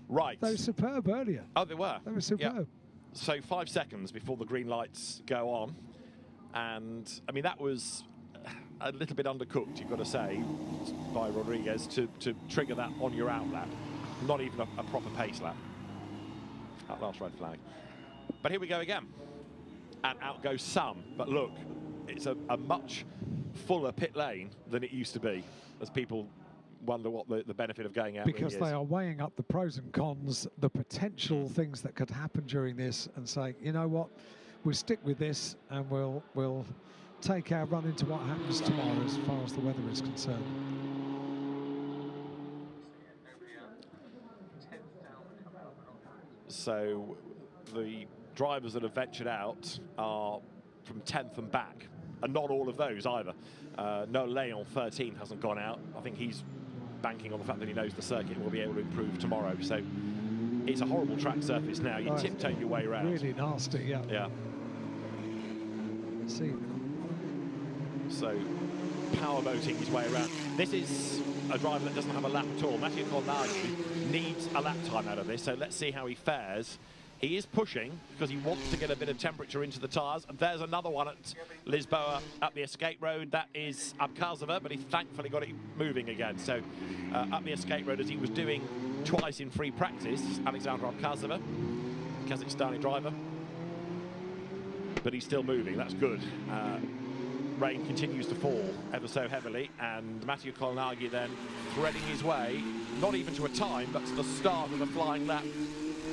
Right. They were superb earlier. Oh, they were? They were superb. Yeah. So 5 seconds before the green lights go on. And, I mean, that was a little bit undercooked, you've got to say, by Rodriguez to trigger that on your out lap. Not even a proper pace lap. That last red flag. But here we go again. And out goes some. But look, it's a much fuller pit lane than it used to be, as people wonder what the benefit of going out because really they are weighing up the pros and cons, the potential things that could happen during this, and saying, you know what, we'll stick with this and we'll take our run into what happens tomorrow as far as the weather is concerned. So the drivers that have ventured out are from 10th and back, and not all of those either. No, Leon 13th hasn't gone out. I think he's banking on the fact that he knows the circuit will be able to improve tomorrow. So it's a horrible track surface now. You tiptoe your way around. Really nasty, yeah. Yeah. See. So power boating his way around. This is a driver that doesn't have a lap at all. Mathieu Kolnagi needs a lap time out of this, so let's see how he fares. He is pushing because he wants to get a bit of temperature into the tyres. And there's another one at Lisboa up the escape road. That is Abkazova, but he thankfully got it moving again. So up the escape road, as he was doing twice in free practice, Alexander Abkazova, Kazakhstani driver. But he's still moving, that's good. Rain continues to fall ever so heavily, and Mathieu Kolnagi then threading his way, not even to a time, but to the start of the flying lap,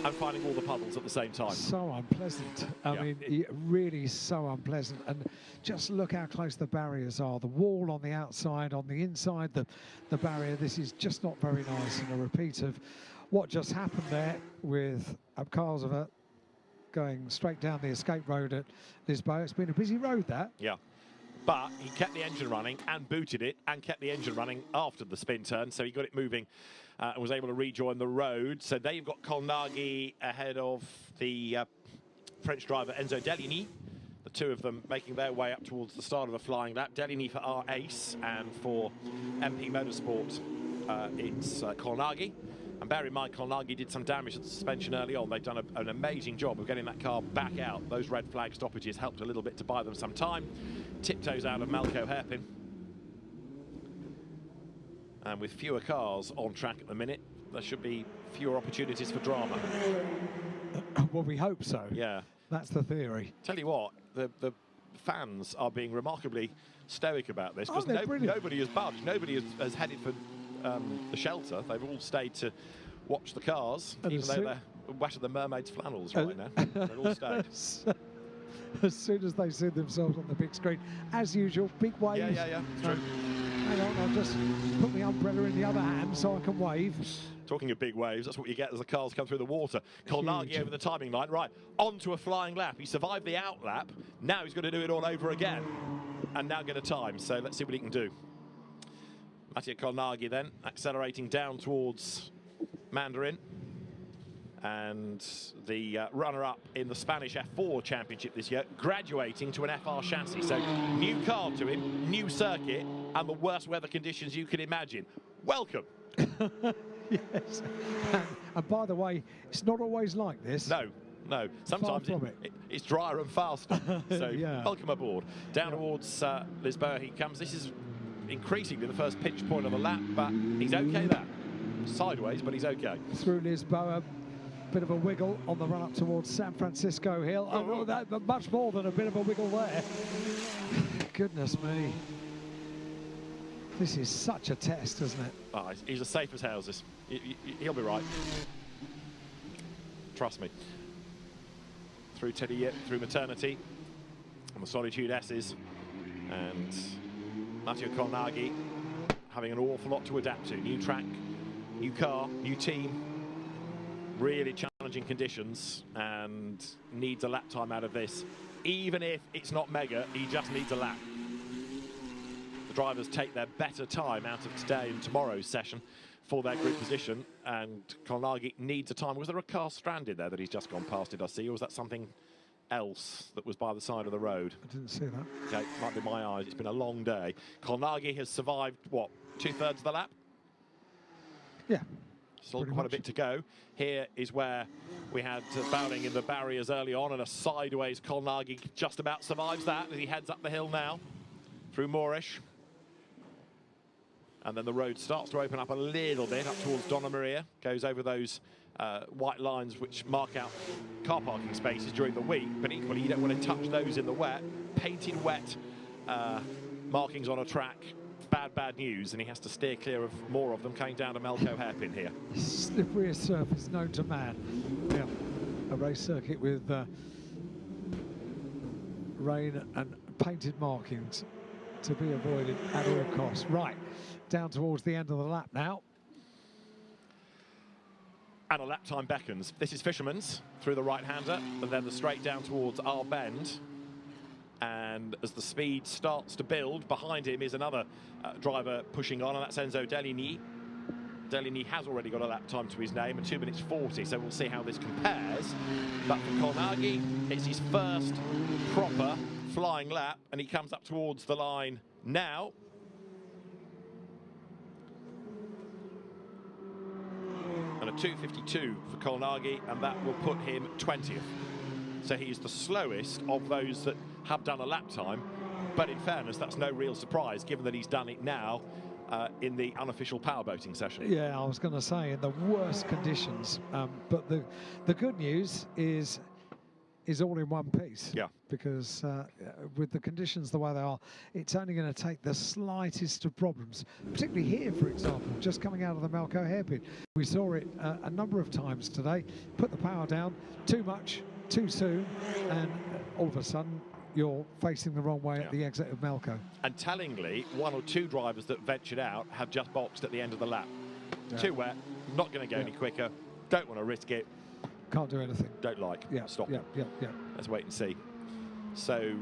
and finding all the puddles at the same time. So unpleasant. I mean, really so unpleasant. And just look how close the barriers are. The wall on the outside, on the inside, the barrier. This is just not very nice, and a repeat of what just happened there with Abkazova going straight down the escape road at Lisboa. It's been a busy road, that. Yeah. But he kept the engine running and booted it and kept the engine running after the spin turn, so he got it moving and was able to rejoin the road. So there you've got Kolnagi ahead of the French driver Enzo Deligny. The two of them making their way up towards the start of a flying lap. Deligny for our ace, and for MP Motorsport it's Kolnagi. And bear in mind, Kolnagi did some damage to the suspension early on. They've done an amazing job of getting that car back out. Those red flag stoppages helped a little bit to buy them some time. Tiptoes out of Malco hairpin. And with fewer cars on track at the minute, there should be fewer opportunities for drama. Well, we hope so. Yeah. That's the theory. Tell you what, the fans are being remarkably stoic about this, because nobody has budged. Nobody has headed for the shelter. They've all stayed to watch the cars, and even though they're wet of the mermaid's flannels right now. They've all stayed. As soon as they see themselves on the big screen, as usual, big waves. Yeah, it's true. Hang on, I'll just put my umbrella in the other hand so I can wave. Talking of big waves, that's what you get as the cars come through the water. Kolnagi over the timing line, right, onto a flying lap. He survived the out lap. Now he's got to do it all over again, and now get a time. So let's see what he can do. Mathieu Kolnagi then accelerating down towards Mandarin, and the runner-up in the Spanish F4 Championship this year, graduating to an FR chassis. So new car to him, new circuit, and the worst weather conditions you can imagine. Welcome. Yes. And by the way, it's not always like this. No. Sometimes it's drier and faster. So welcome aboard. Down towards Lisboa he comes. This is increasingly the first pinch point of the lap, but he's okay there. Sideways, but he's okay. Through Lisboa, bit of a wiggle on the run up towards San Francisco Hill. Oh, that, much more than a bit of a wiggle there. Goodness me. This is such a test, isn't it? Oh, he's as safe as houses. He'll be right. Trust me. Through Teddy, through maternity, and the Solitude S's, and Matteo Colnaghi having an awful lot to adapt to. New track, new car, new team, really challenging conditions, and needs a lap time out of this. Even if it's not mega, he just needs a lap. The drivers take their better time out of today and tomorrow's session for their grid position, and Colnaghi needs a time. Was there a car stranded there that he's just gone past, did I see, or was that something else that was by the side of the road? I didn't see that. Okay, might be my eyes. It's been a long day. Colnaghi has survived, what, 2/3 of the lap? Yeah. Still quite a bit to go. Here is where we had Bowling in the barriers early on, and a sideways Colnaghi just about survives that as he heads up the hill now through Moorish. And then the road starts to open up a little bit up towards Donna Maria, goes over those white lines which mark out car parking spaces during the week, but equally you don't want to touch those in the wet. Painted wet markings on a track, bad news, and he has to steer clear of more of them coming down to Macau hairpin here. Slipperiest surface known to man. Yeah, a race circuit with rain and painted markings to be avoided at all costs. Right, down towards the end of the lap now. And a lap time beckons. This is Fisherman's through the right-hander, and then the straight down towards our bend. And as the speed starts to build, behind him is another driver pushing on, and that's Enzo Deligny. Deligny has already got a lap time to his name, a 2 minutes 40, so we'll see how this compares. But for Colnaghi, it's his first proper flying lap, and he comes up towards the line now. And a 2:52 for Colnaghi, and that will put him 20th. So he's the slowest of those that have done a lap time, but in fairness, that's no real surprise given that he's done it now in the unofficial powerboating session. Yeah, I was going to say in the worst conditions, but the good news is all in one piece. Yeah. Because with the conditions the way they are, it's only going to take the slightest of problems, particularly here, for example, just coming out of the Macau hairpin. We saw it a number of times today. Put the power down too much, too soon, and all of a sudden you're facing the wrong way at the exit of Macau. And tellingly, 1 or 2 drivers that ventured out have just boxed at the end of the lap. Yeah. Too wet, not going to go any quicker, don't want to risk it. Can't do anything. Don't like. Stop. Yeah. Let's wait and see. So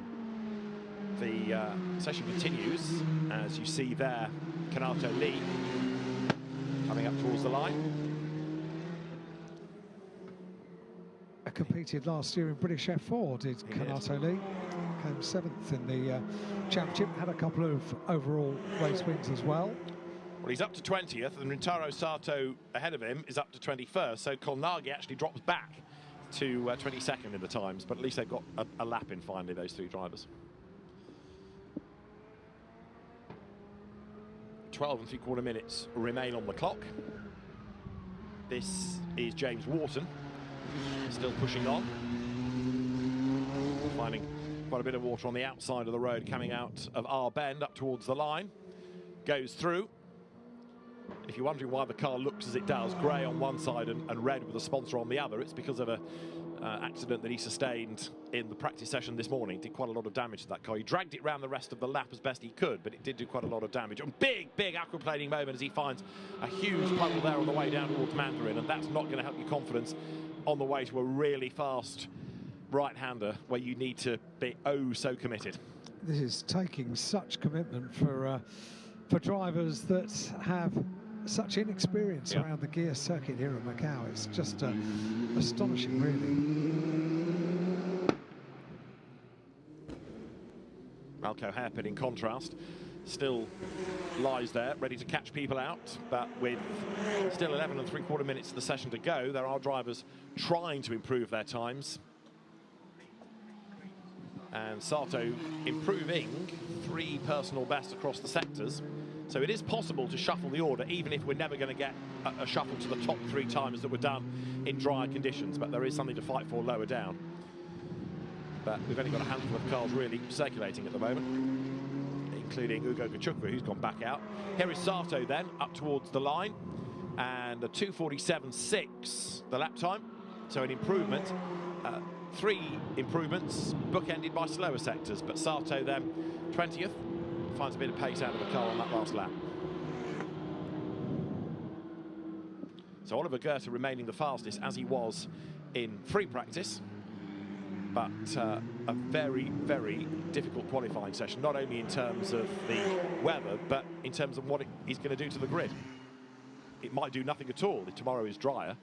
the session continues, as you see there, Kanato Lee coming up towards the line. Competed last year in British F4, did Kanato Lee. Came 7th in the championship, had a couple of overall race wins as well. Well, he's up to 20th, and Rintaro Sato ahead of him is up to 21st, so Colnaghi actually drops back to 22nd in the times, but at least they've got a lap in finally, those 3 drivers. 12 3/4 minutes remain on the clock. This is James Wharton, still pushing on, finding quite a bit of water on the outside of the road coming out of our bend up towards the line. Goes through. If you're wondering why the car looks as it does, grey on one side and red with a sponsor on the other, it's because of an accident that he sustained in the practice session this morning. Did quite a lot of damage to that car. He dragged it around the rest of the lap as best he could, but it did do quite a lot of damage. And big aquaplaning moment as he finds a huge puddle there on the way down towards Mandarin, and that's not going to help your confidence on the way to a really fast right-hander where you need to be oh so committed. This is taking such commitment for drivers that have such inexperience around the gear circuit here at Macau. It's just astonishing, really. Macau hairpin, in contrast, still lies there, ready to catch people out, but with still 11 3/4 minutes of the session to go, there are drivers trying to improve their times. And Sato improving 3 personal bests across the sectors. So it is possible to shuffle the order, even if we're never going to get a shuffle to the top 3 times that were done in drier conditions. But there is something to fight for lower down. But we've only got a handful of cars really circulating at the moment, including Ugo Kachukwu, who's gone back out. Here is Sato then, up towards the line, and a 2:47.6 the lap time. So an improvement, 3 improvements, bookended by slower sectors. But Sato then, 20th, finds a bit of pace out of the car on that last lap. So Oliver Goethe remaining the fastest, as he was in free practice. But a very, very difficult qualifying session, not only in terms of the weather, but in terms of what he's going to do to the grid. It might do nothing at all if tomorrow is drier,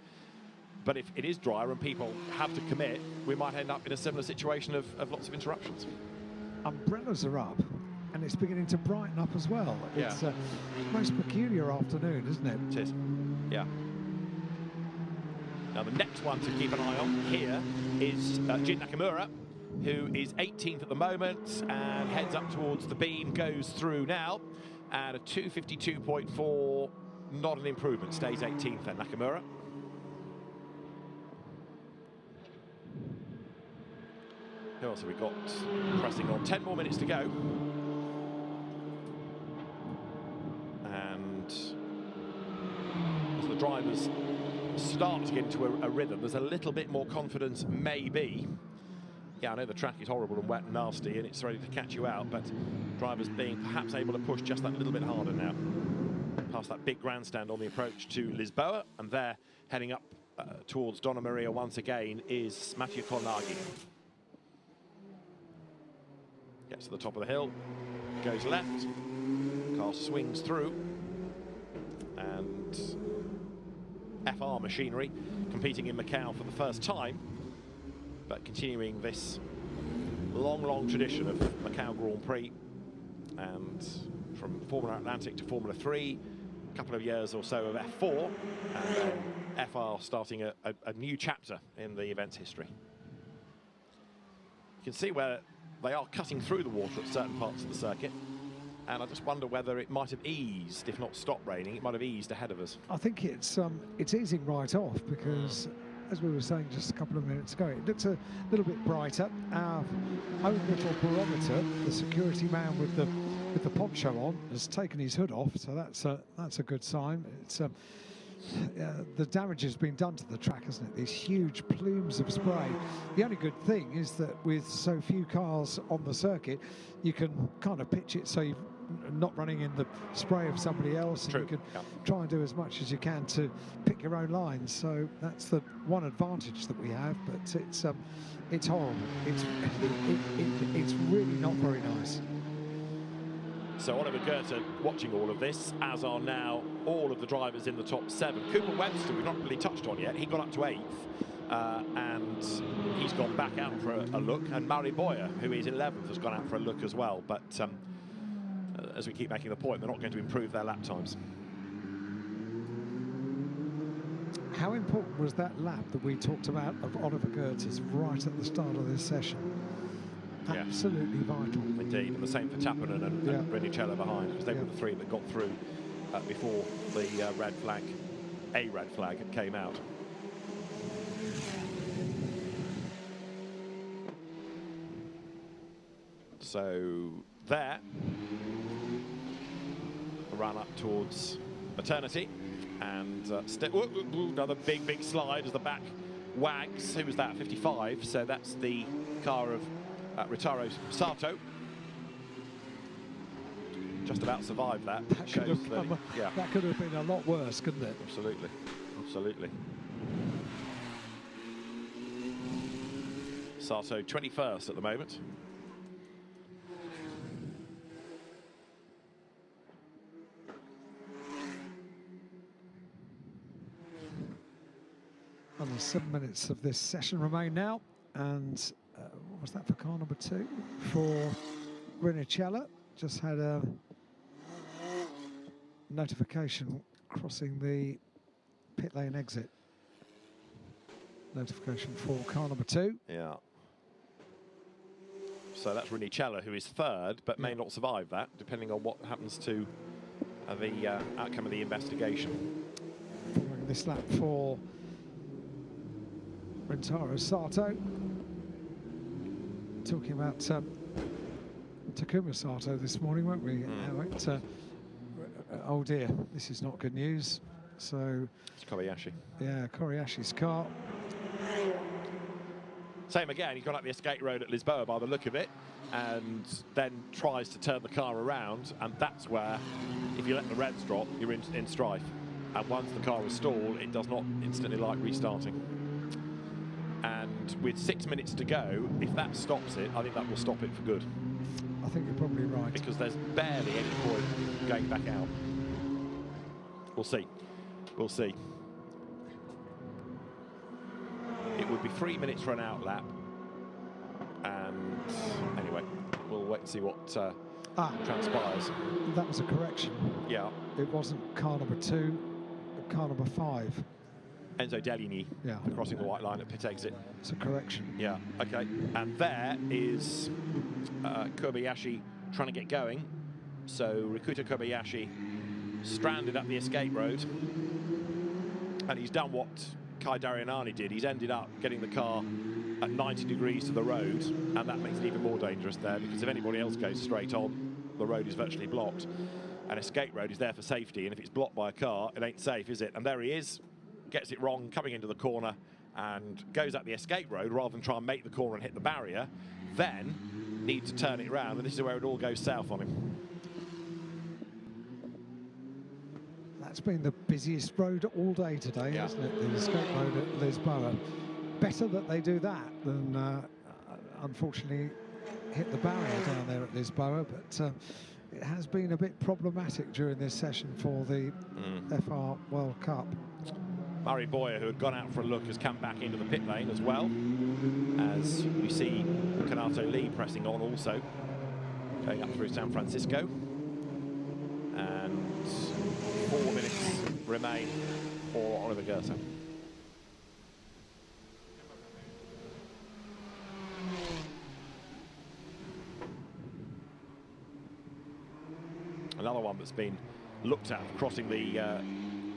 but if it is drier and people have to commit, we might end up in a similar situation of lots of interruptions. Umbrellas are up, and it's beginning to brighten up as well. Yeah. It's a most peculiar afternoon, isn't it? It is, yeah. Now the next one to keep an eye on here is Jin Nakamura, who is 18th at the moment and heads up towards the beam, goes through now, and a 2:52.4, not an improvement, stays 18th then, Nakamura. Who else have we got pressing on? 10 more minutes to go. And as the drivers start to get into a rhythm, there's a little bit more confidence, maybe. Yeah, I know the track is horrible and wet and nasty and it's ready to catch you out, but drivers being perhaps able to push just that little bit harder now. Past that big grandstand on the approach to Lisboa, and there, heading up towards Donna Maria once again, is Mathieu Colnaghi. Gets to the top of the hill, goes left, car swings through, and FR machinery competing in Macau for the first time, but continuing this long, long tradition of Macau Grand Prix, and from Formula Atlantic to Formula 3, a couple of years or so of F4, and then FR starting a new chapter in the event's history. You can see where they are cutting through the water at certain parts of the circuit, and I just wonder whether it might have eased, if not stopped raining, it might have eased ahead of us. I think it's easing right off because, as we were saying just a couple of minutes ago, it looks a little bit brighter. Our own little barometer, the security man with the poncho on, has taken his hood off, so that's a good sign. It's the damage has been done to the track, hasn't it? These huge plumes of spray. The only good thing is that with so few cars on the circuit, you can kind of pitch it so you're not running in the spray of somebody else. True. And you can try and do as much as you can to pick your own lines. So that's the one advantage that we have, but it's horrible. It's really not very nice. So Oliver Goethe watching all of this, as are now all of the drivers in the top 7. Cooper Webster, we've not really touched on yet. He got up to 8th, and he's gone back out for a look. And Murray Boyer, who is 11th, has gone out for a look as well. But as we keep making the point, they're not going to improve their lap times. How important was that lap that we talked about of Oliver Goethe's right at the start of this session? Yeah. Absolutely vital. Indeed, and the same for Tappanen and Renicello behind, because they were the 3 that got through before the red flag came out. So there, a run up towards eternity, and another big slide as the back wags. Who was that? 55. So that's the car of Ritaro Sato. Just about survived that. That could have been a lot worse, couldn't it? Absolutely, absolutely. Sato 21st at the moment. Only 7 minutes of this session remain now, and what was that for car number 2? For Renicello, just had a notification crossing the pit lane exit. Notification for car number 2. Yeah. So that's Renicello, who is 3rd, but may not survive that, depending on what happens to the outcome of the investigation. Following this lap for Rintaro Sato. Talking about Takuma Sato this morning, weren't we? Oh dear, this is not good news. So it's Kobayashi. Yeah, Kobayashi's car. Same again, he's gone up the escape road at Lisboa by the look of it, and then tries to turn the car around, and that's where, if you let the reds drop, you're in strife. And once the car is stalled, it does not instantly like restarting. And with 6 minutes to go, if that stops it, I think that will stop it for good. I think you're probably right. Because there's barely any point going back out. We'll see. We'll see. It would be 3 minutes for an out lap. And anyway, we'll wait and see what transpires. That was a correction. Yeah. It wasn't car number 2, but car number 5. Enzo Deligny, crossing the white line at pit exit. It's a correction. Yeah, okay. And there is Kobayashi trying to get going. So Rikuta Kobayashi stranded up the escape road. And he's done what Kai Darianani did. He's ended up getting the car at 90 degrees to the road. And that makes it even more dangerous there, because if anybody else goes straight on, the road is virtually blocked. An escape road is there for safety. And if it's blocked by a car, it ain't safe, is it? And there he is. Gets it wrong, coming into the corner, and goes up the escape road rather than try and make the corner and hit the barrier, then needs to turn it around, and this is where it all goes south on him. That's been the busiest road all day today, hasn't it? The escape road at Lisboa. Better that they do that than, unfortunately, hit the barrier down there at Lisboa, but it has been a bit problematic during this session for the FR World Cup. Murray Boyer, who had gone out for a look, has come back into the pit lane as well, as we see Kanato Lee pressing on also, going up through San Francisco. And 4 minutes remain for Oliver Goethe. Another one that's been looked at crossing the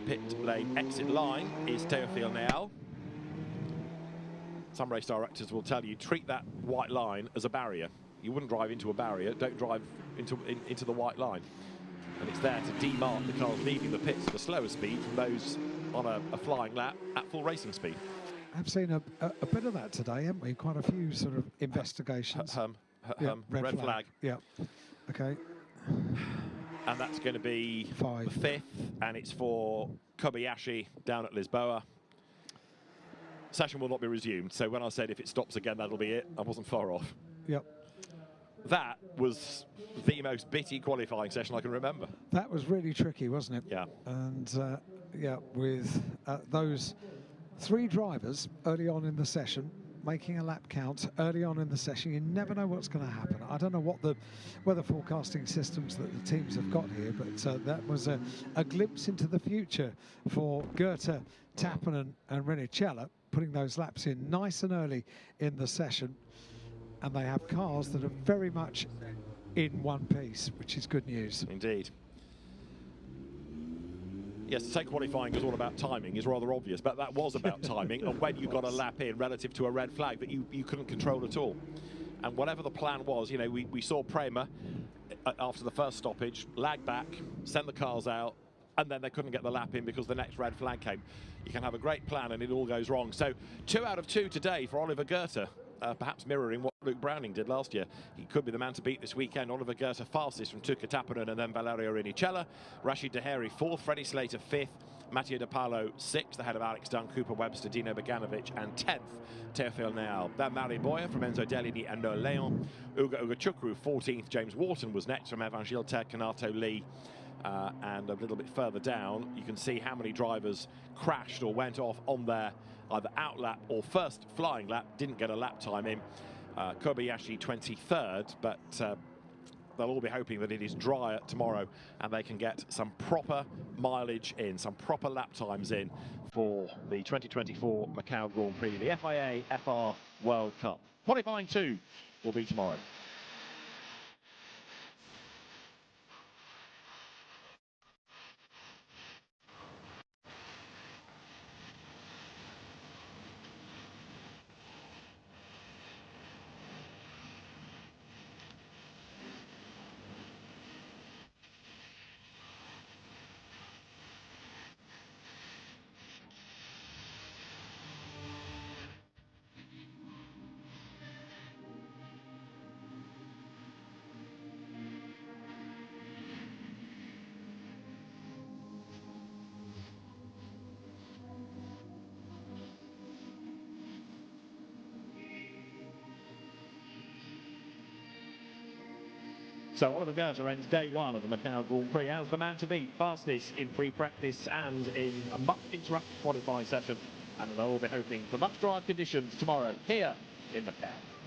pit lane exit line is Théophile Néal. Some race directors will tell you, treat that white line as a barrier. You wouldn't drive into a barrier, don't drive into the white line. And it's there to demark the cars leaving the pits at a slower speed from those on a flying lap at full racing speed. I've seen a bit of that today, haven't we? Quite a few sort of investigations. Red flag. Yeah, okay. And that's going to be 5. The 5th, and it's for Kobayashi down at Lisboa. Session will not be resumed, so when I said if it stops again, that'll be it, I wasn't far off. Yep. That was the most bitty qualifying session I can remember. That was really tricky, wasn't it? Yeah. And, yeah, with those 3 drivers early on in the session, making a lap count early on in the session, you never know what's going to happen. I don't know what the weather forecasting systems that the teams have got here, but that was a glimpse into the future for Goethe, Tappanen and Renicella, putting those laps in nice and early in the session. And they have cars that are very much in one piece, which is good news. Indeed. Yes, to say qualifying is all about timing is rather obvious, but that was about timing and when you got a lap in relative to a red flag that you couldn't control at all. And whatever the plan was, you know, we saw Prema after the first stoppage lag back, send the cars out, and then they couldn't get the lap in because the next red flag came. You can have a great plan and it all goes wrong. So 2 out of 2 today for Oliver Goethe. Perhaps mirroring what Luke Browning did last year. He could be the man to beat this weekend. Oliver Goethe fastest from Tuukka Tappanen and then Valerio Renicella. Rashid Deheri 4th, Freddie Slater 5th, Mattia De Paolo 6th, ahead of Alex Dunn, Cooper Webster, Dino Beganovic, and 10th, Théophile Néal. Then Murray Boyer from Enzo Deligny and Noah Leon. Uga Chukwu 14th, James Wharton was next from Evangile Ter, Kanato Lee. And a little bit further down, you can see how many drivers crashed or went off on their either out lap or first flying lap, didn't get a lap time in. Kobayashi 23rd, but they'll all be hoping that it is drier tomorrow and they can get some proper mileage in, some proper lap times in for the 2024 Macau Grand Prix, the FIA FR World Cup. Qualifying 2 will be tomorrow. So Oliver Gerser ends day one of the Macau Grand Prix as the man to beat, fastest in free practice and in a much interrupted qualifying session. And they'll all be hoping for much drier conditions tomorrow here in Macau.